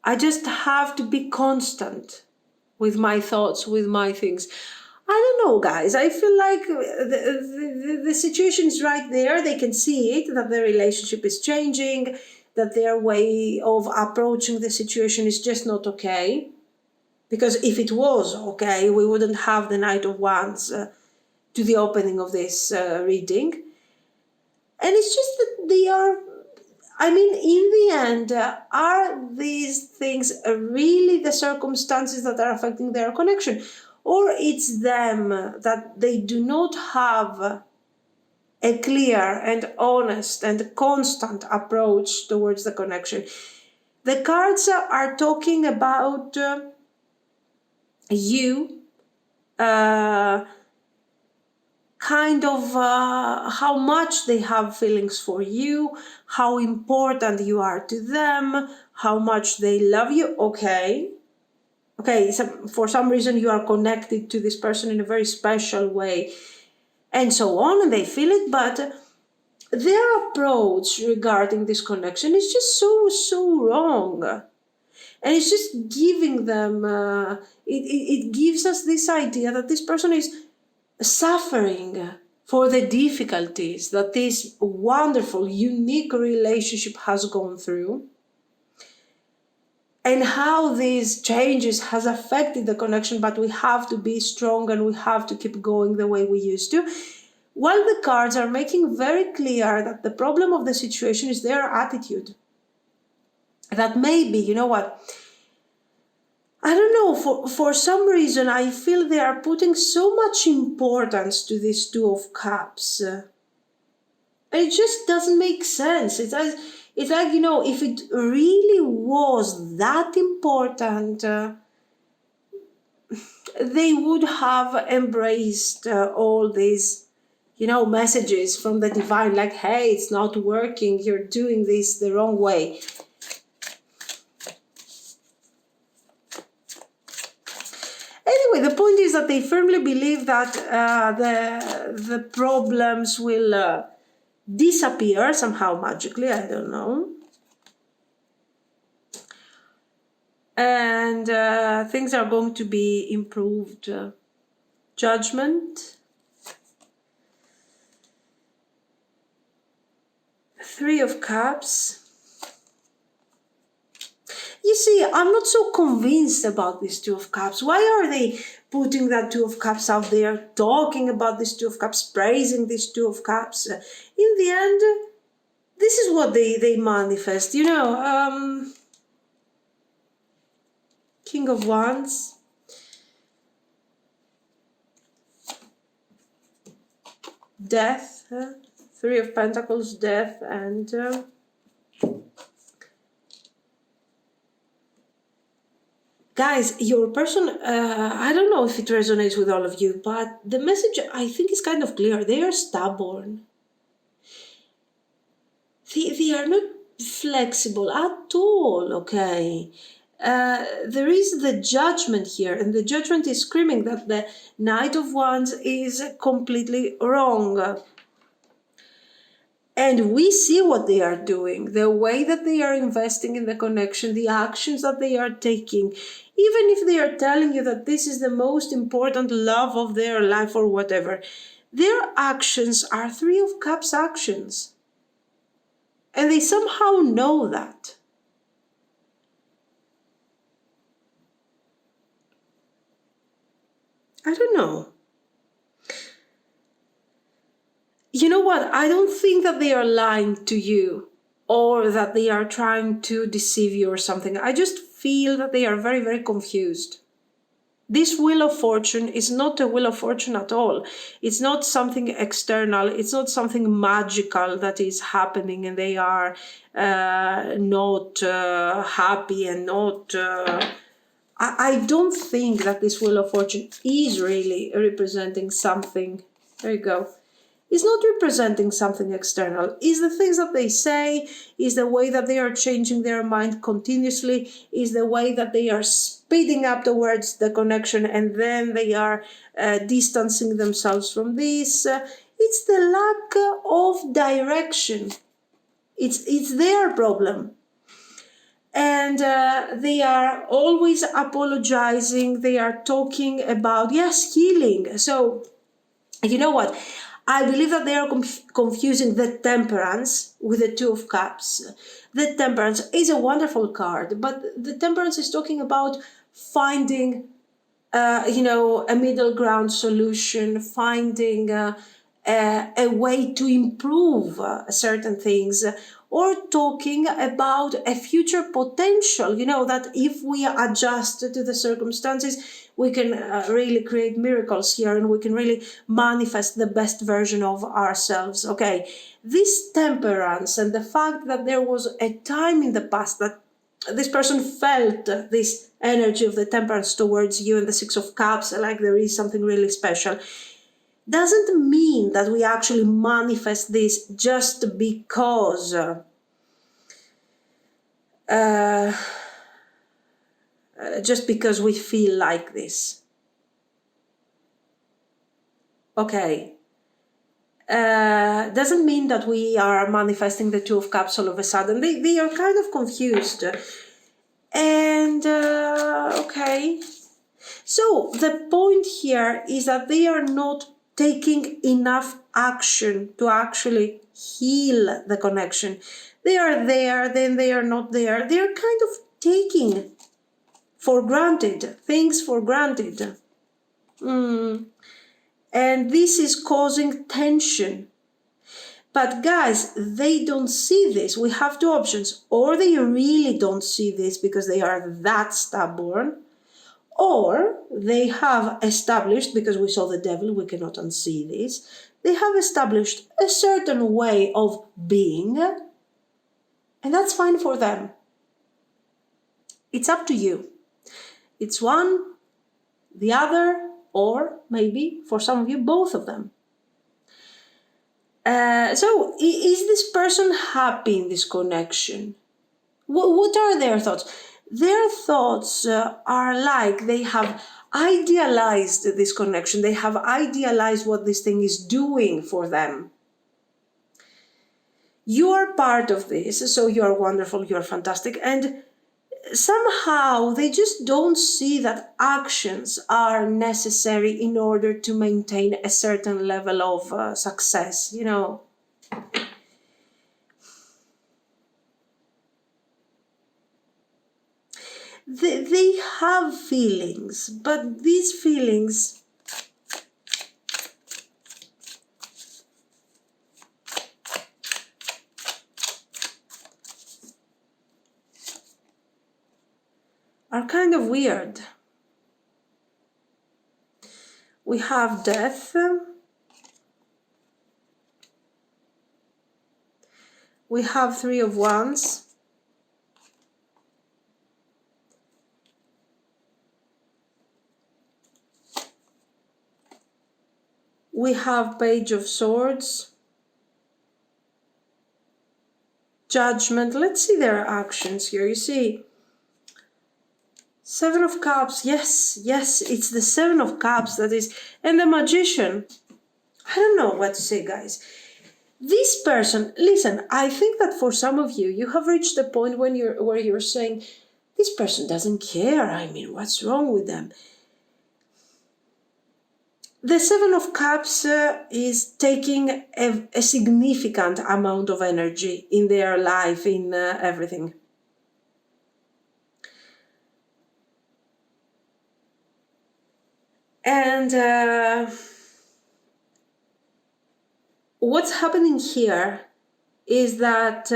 I just have to be constant with my thoughts, with my things. I don't know, guys. I feel like the situation is right there. They can see it, that the relationship is changing, that their way of approaching the situation is just not okay. Because if it was, okay, we wouldn't have the Knight of Wands to the opening of this reading. And it's just that they are, I mean, in the end, are these things really the circumstances that are affecting their connection? Or it's them that they do not have a clear and honest and constant approach towards the connection? The cards are talking about you, kind of how much they have feelings for you, how important you are to them, how much they love you. Okay, so for some reason you are connected to this person in a very special way, and so on, and they feel it, but their approach regarding this connection is just so wrong. And it's just giving them, it gives us this idea that this person is suffering for the difficulties that this wonderful, unique relationship has gone through, and how these changes has affected the connection, but we have to be strong and we have to keep going the way we used to. While the cards are making very clear that the problem of the situation is their attitude. That maybe, you know what, I don't know, for some reason I feel they are putting so much importance to this Two of Cups. It just doesn't make sense. It's like, you know, if it really was that important, they would have embraced all these, you know, messages from the divine, like, hey, it's not working, you're doing this the wrong way. Anyway, the point is that they firmly believe that the problems will disappear somehow magically, I don't know. And things are going to be improved. Judgment. Three of Cups. You see, I'm not so convinced about this Two of Cups. Why are they putting that Two of Cups out there, talking about this Two of Cups, praising this Two of Cups? In the end, this is what they manifest, you know. King of Wands. Death. Three of Pentacles, death, and... guys, your person, I don't know if it resonates with all of you, but the message I think is kind of clear. They are stubborn. They are not flexible at all, okay? There is the judgment here, and the judgment is screaming that the Knight of Wands is completely wrong. And we see what they are doing, the way that they are investing in the connection, the actions that they are taking. Even if they are telling you that this is the most important love of their life or whatever, their actions are Three of Cups actions. And they somehow know that. I don't know. You know what? I don't think that they are lying to you or that they are trying to deceive you or something. I just feel that they are very, very confused. This Wheel of Fortune is not a Wheel of Fortune at all. It's not something external. It's not something magical that is happening and they are not happy and not... I don't think that this Wheel of Fortune is really representing something. There you go. It's not representing something external. It's the things that they say, is the way that they are changing their mind continuously, is the way that they are speeding up towards the connection and then they are distancing themselves from this. It's the lack of direction. It's their problem. And they are always apologizing. They are talking about, yes, healing. So, you know what? I believe that they are confusing the Temperance with the Two of Cups. The Temperance is a wonderful card, but the Temperance is talking about finding a middle ground solution, finding a way to improve certain things, or talking about a future potential, that if we adjust to the circumstances, we can really create miracles here, and we can really manifest the best version of ourselves. Okay, this temperance and the fact that there was a time in the past that this person felt this energy of the temperance towards you, and the Six of Cups, like there is something really special, doesn't mean that we actually manifest this just because we feel like this. Okay. Doesn't mean that we are manifesting the Two of Cups all of a sudden. They are kind of confused. And okay. So the point here is that they are not taking enough action to actually heal the connection. They are there, then they are not there. They are kind of taking for granted, things for granted. And this is causing tension. But guys, they don't see this. We have two options. Or they really don't see this because they are that stubborn, or they have established, because we saw the devil, we cannot unsee this, they have established a certain way of being, and that's fine for them. It's up to you. It's one, the other, or maybe for some of you, both of them. So is this person happy in this connection? What are their thoughts? Their thoughts are like they have idealized this connection. They have idealized what this thing is doing for them. You are part of this, so you are wonderful, you are fantastic, and somehow they just don't see that actions are necessary in order to maintain a certain level of success, They have feelings, but these feelings are kind of weird. We have death. We have Three of Wands. We have Page of Swords. Judgment. Let's see their actions here. You see, Seven of Cups. Yes, it's the Seven of Cups that is, and the Magician. I don't know what to say, guys. This person, listen, I think that for some of you, you have reached the point where you're saying, this person doesn't care. I mean, what's wrong with them? The Seven of Cups is taking a significant amount of energy in their life, in everything. And what's happening here is that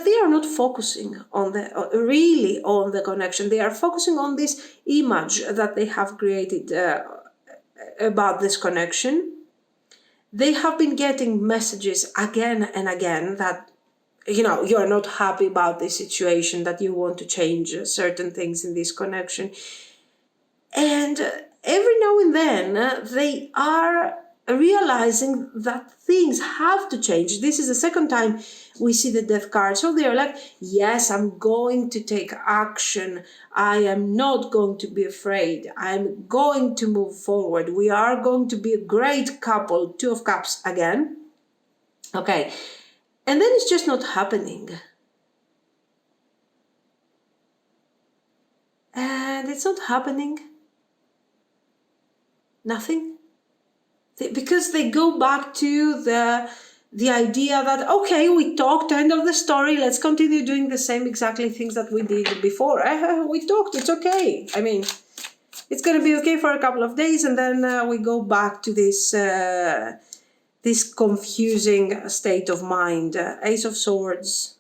they are not focusing on really on the connection. They are focusing on this image that they have created about this connection. They have been getting messages again and again that, you are not happy about this situation, that you want to change certain things in this connection. And every now and then they are realizing that things have to change. This is the second time we see the Death card. So they're like, yes, I'm going to take action. I am not going to be afraid. I'm going to move forward. We are going to be a great couple. Two of Cups again. Okay. And then it's just not happening. And it's not happening. Nothing. Because they go back to the idea that, okay, we talked, end of the story, let's continue doing the same exactly things that we did before. We talked, it's okay. I mean, it's going to be okay for a couple of days, and then we go back to this confusing state of mind. Ace of Swords.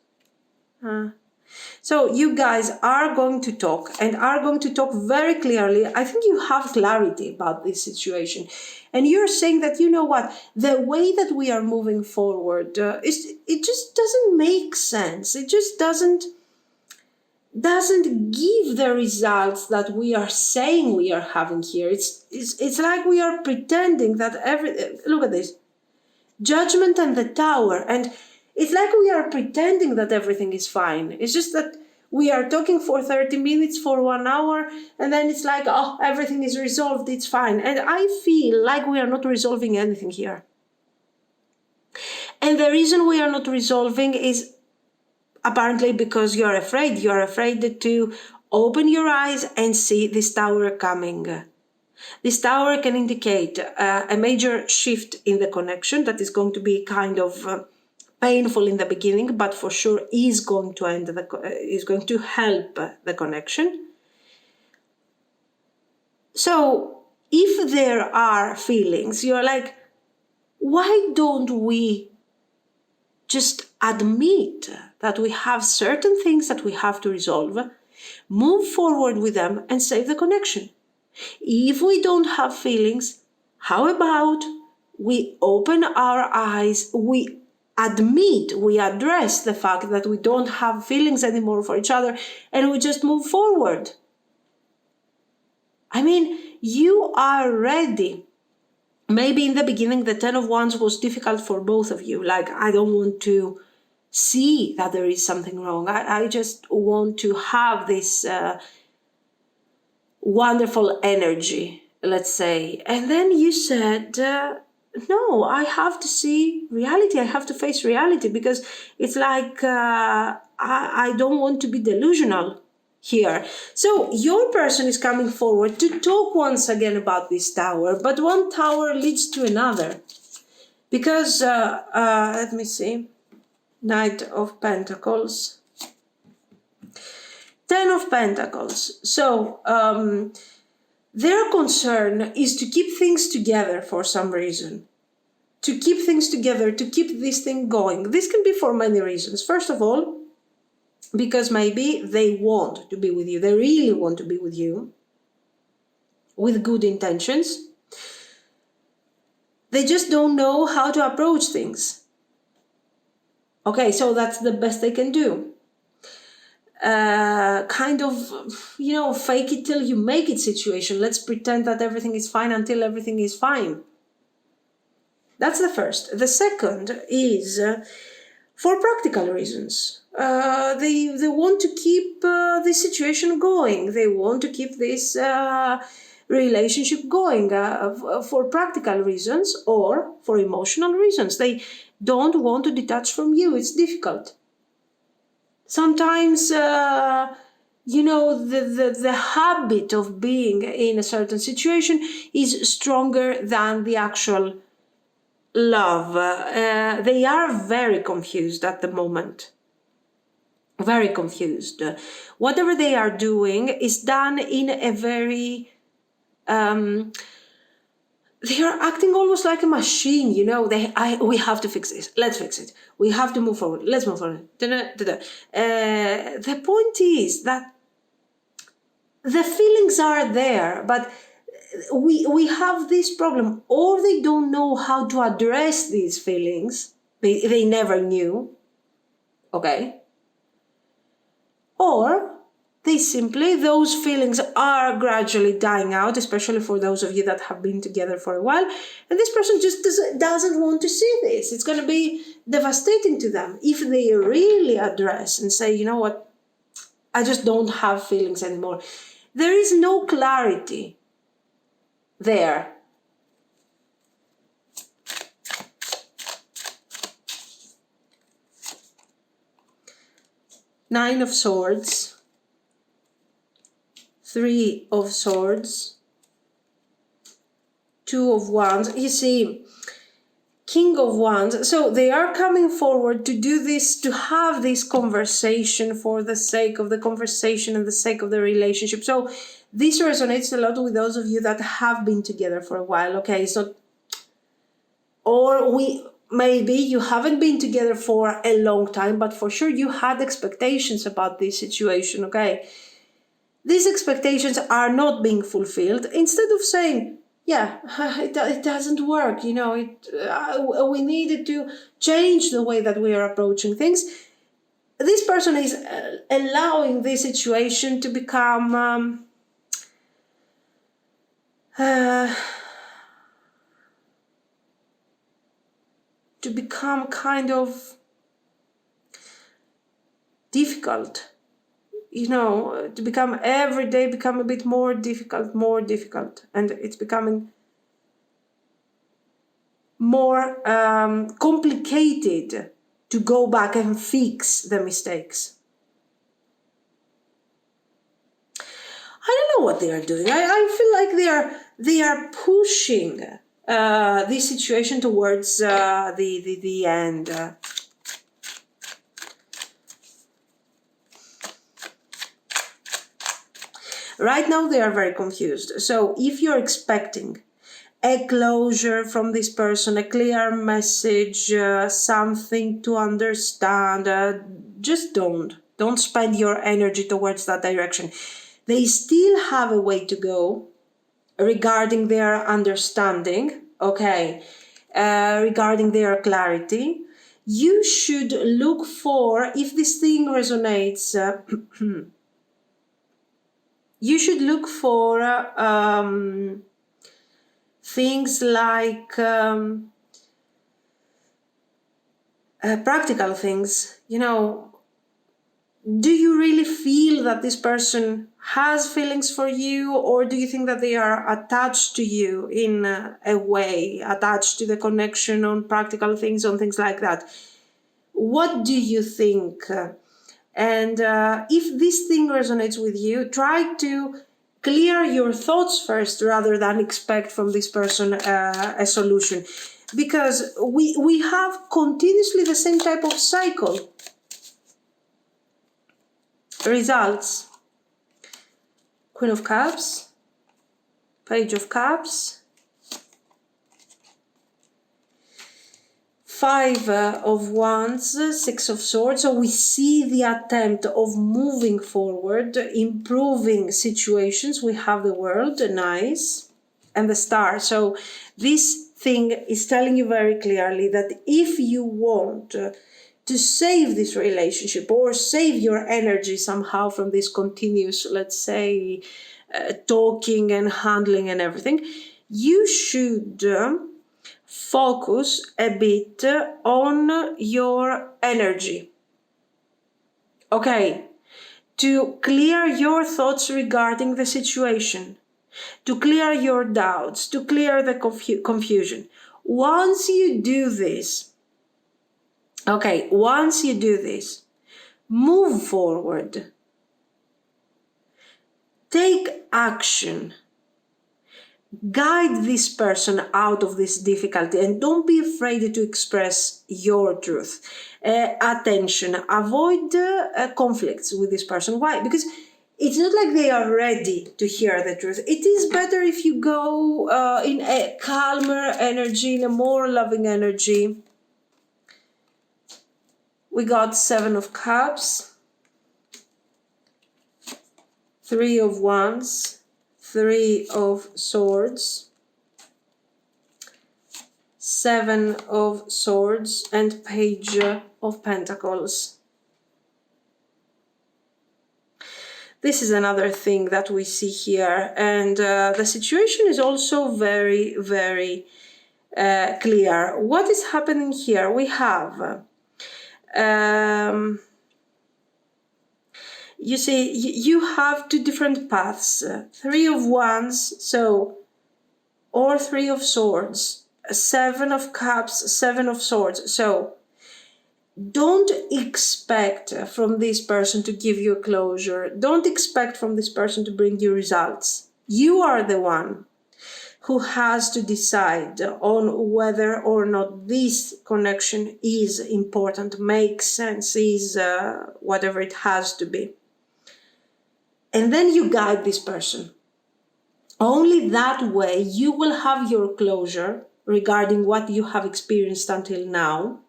So you guys are going to talk, and are going to talk very clearly. I think you have clarity about this situation. And you're saying that, you know what, the way that we are moving forward, it just doesn't make sense. It just doesn't give the results that we are saying we are having here. It's like we are pretending that look at this. Judgment and the Tower, and it's like we are pretending that everything is fine. It's just that we are talking for 30 minutes, for 1 hour, and then it's like, oh, everything is resolved, it's fine. And I feel like we are not resolving anything here. And the reason we are not resolving is apparently because you're afraid. You're afraid to open your eyes and see this tower coming. This tower can indicate a major shift in the connection that is going to be kind of painful in the beginning, but for sure is going to is going to help the connection. So if there are feelings, you're like, why don't we just admit that we have certain things that we have to resolve, move forward with them, and save the connection? If we don't have feelings, how about we open our eyes, we admit, we address the fact that we don't have feelings anymore for each other, and we just move forward? I mean, you are ready. Maybe in the beginning, the Ten of Wands was difficult for both of you. Like, I don't want to see that there is something wrong. I just want to have this wonderful energy, let's say. And then you said, no, I have to see reality. I have to face reality, because it's like I don't want to be delusional here. So your person is coming forward to talk once again about this tower, but one tower leads to another. Because, let me see, Knight of Pentacles, Ten of Pentacles. So their concern is to keep things together for some reason. To keep things together, to keep this thing going. This can be for many reasons. First of all, because maybe they want to be with you. They really want to be with you with good intentions. They just don't know how to approach things. Okay, so that's the best they can do. Kind of, fake it till you make it situation. Let's pretend that everything is fine until everything is fine. That's the first. The second is for practical reasons. They want to keep this situation going. They want to keep this relationship going for practical reasons or for emotional reasons. They don't want to detach from you. It's difficult. Sometimes, the habit of being in a certain situation is stronger than the actual love. They are very confused at the moment. Very confused. Whatever they are doing is done in a very... they are acting almost like a machine, we have to fix this. Let's fix it. We have to move forward. Let's move forward. The point is that the feelings are there, but we have this problem. Or they don't know how to address these feelings. They never knew. Okay? Or those feelings are gradually dying out, especially for those of you that have been together for a while, and this person just doesn't want to see this. It's going to be devastating to them if they really address and say, you know what, I just don't have feelings anymore. There is no clarity there. Nine of Swords. Three of Swords, Two of Wands. You see, King of Wands. So they are coming forward to do this, to have this conversation for the sake of the conversation and the sake of the relationship. So this resonates a lot with those of you that have been together for a while, okay? So, maybe you haven't been together for a long time, but for sure you had expectations about this situation, okay? These expectations are not being fulfilled. Instead of saying, yeah, it doesn't work, we needed to change the way that we are approaching things. This person is allowing this situation to become kind of difficult, to become every day become a bit more difficult, and it's becoming more complicated to go back and fix the mistakes. I don't know what they are doing. I feel like they are pushing this situation towards the end. Right now they are very confused. So if you're expecting a closure from this person, a clear message, something to understand, just don't spend your energy towards that direction. They still have a way to go regarding their understanding, okay, regarding their clarity. You should look for, if this thing resonates, you should look for things like practical things. Do you really feel that this person has feelings for you, or do you think that they are attached to you in a way, attached to the connection on practical things, on things like that? What do you think? And if this thing resonates with you, try to clear your thoughts first rather than expect from this person a solution. Because we have continuously the same type of cycle. Results: Queen of Cups, Page of Cups, Five of Wands, Six of Swords. So we see the attempt of moving forward, improving situations. We have the World, nice, and the Star. So this thing is telling you very clearly that if you want to save this relationship or save your energy somehow from this continuous, let's say, talking and handling and everything, you should focus a bit on your energy. Okay, to clear your thoughts regarding the situation, to clear your doubts, to clear the confusion. Once you do this, move forward. Take action. Guide this person out of this difficulty, and don't be afraid to express your truth. Attention, avoid conflicts with this person. Why? Because it's not like they are ready to hear the truth. It is better if you go in a calmer energy, in a more loving energy. We got Seven of Cups, Three of Wands, Three of Swords, Seven of Swords, and Page of Pentacles. This is another thing that we see here, and the situation is also very, very clear. What is happening here? We have you see, you have two different paths. Three of Wands, or Three of Swords, Seven of Cups, Seven of Swords. So don't expect from this person to give you a closure. Don't expect from this person to bring you results. You are the one who has to decide on whether or not this connection is important, makes sense, is whatever it has to be. And then you guide this person. Only that way you will have your closure regarding what you have experienced until now.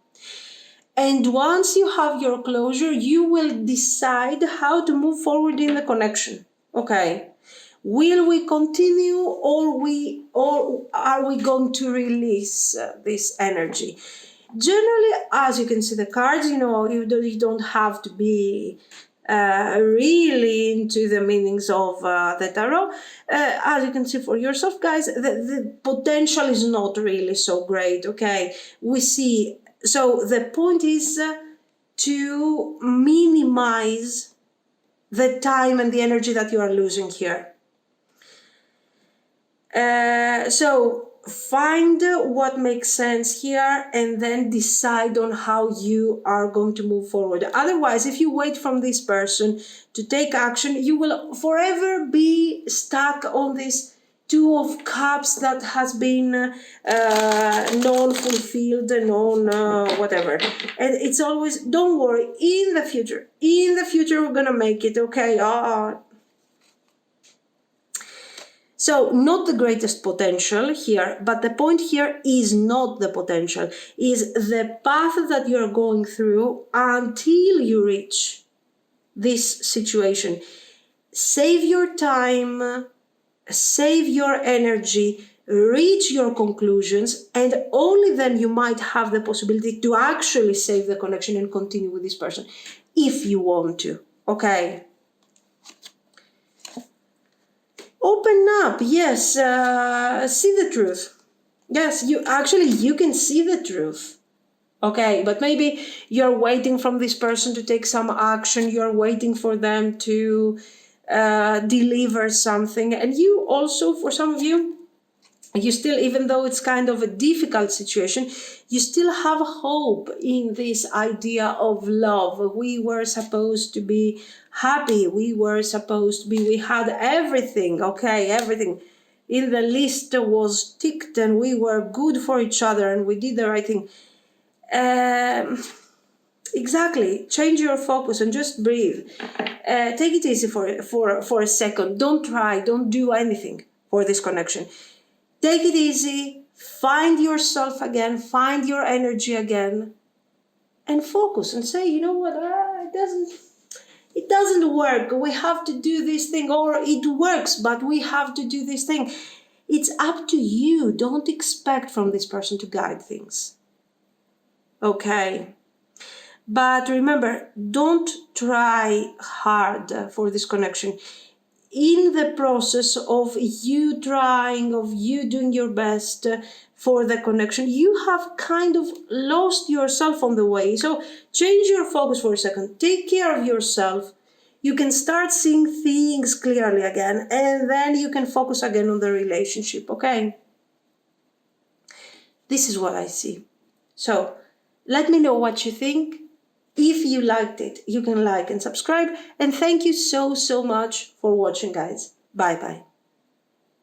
And once you have your closure, you will decide how to move forward in the connection. Okay. Will we continue, or are we going to release this energy? Generally, as you can see the cards, you don't have to be really into the meanings of the tarot. As you can see for yourself, guys, the potential is not really so great. Okay, we see. So the point is to minimize the time and the energy that you are losing here. So find what makes sense here and then decide on how you are going to move forward. Otherwise, if you wait from this person to take action, you will forever be stuck on this Two of Cups that has been non-fulfilled, whatever. And it's always, don't worry, in the future we're gonna make it, okay? So not the greatest potential here, but the point here is not the potential, is the path that you're going through until you reach this situation. Save your time, save your energy, reach your conclusions, and only then you might have the possibility to actually save the connection and continue with this person, if you want to, okay? Open up, yes, see the truth. Yes, you can see the truth. Okay, but maybe you're waiting from this person to take some action, you're waiting for them to deliver something. And you also, for some of you, you still, even though it's kind of a difficult situation, you still have hope in this idea of love. We were supposed to be happy. We had everything, okay, everything in the list was ticked and we were good for each other and we did the right thing. Exactly. Change your focus and just breathe. Take it easy for a second. Don't do anything for this connection. Take it easy, find yourself again, find your energy again, and focus and say, you know what, it doesn't work. We have to do this thing, or it works, but we have to do this thing. It's up to you. Don't expect from this person to guide things. Okay? But remember, don't try hard for this connection. In the process of you trying, of you doing your best for the connection, you have kind of lost yourself on the way. So change your focus for a second. Take care of yourself. You can start seeing things clearly again, and then you can focus again on the relationship, okay? This is what I see. So let me know what you think. If you liked it, you can like and subscribe. And thank you so much for watching, guys. Bye-bye.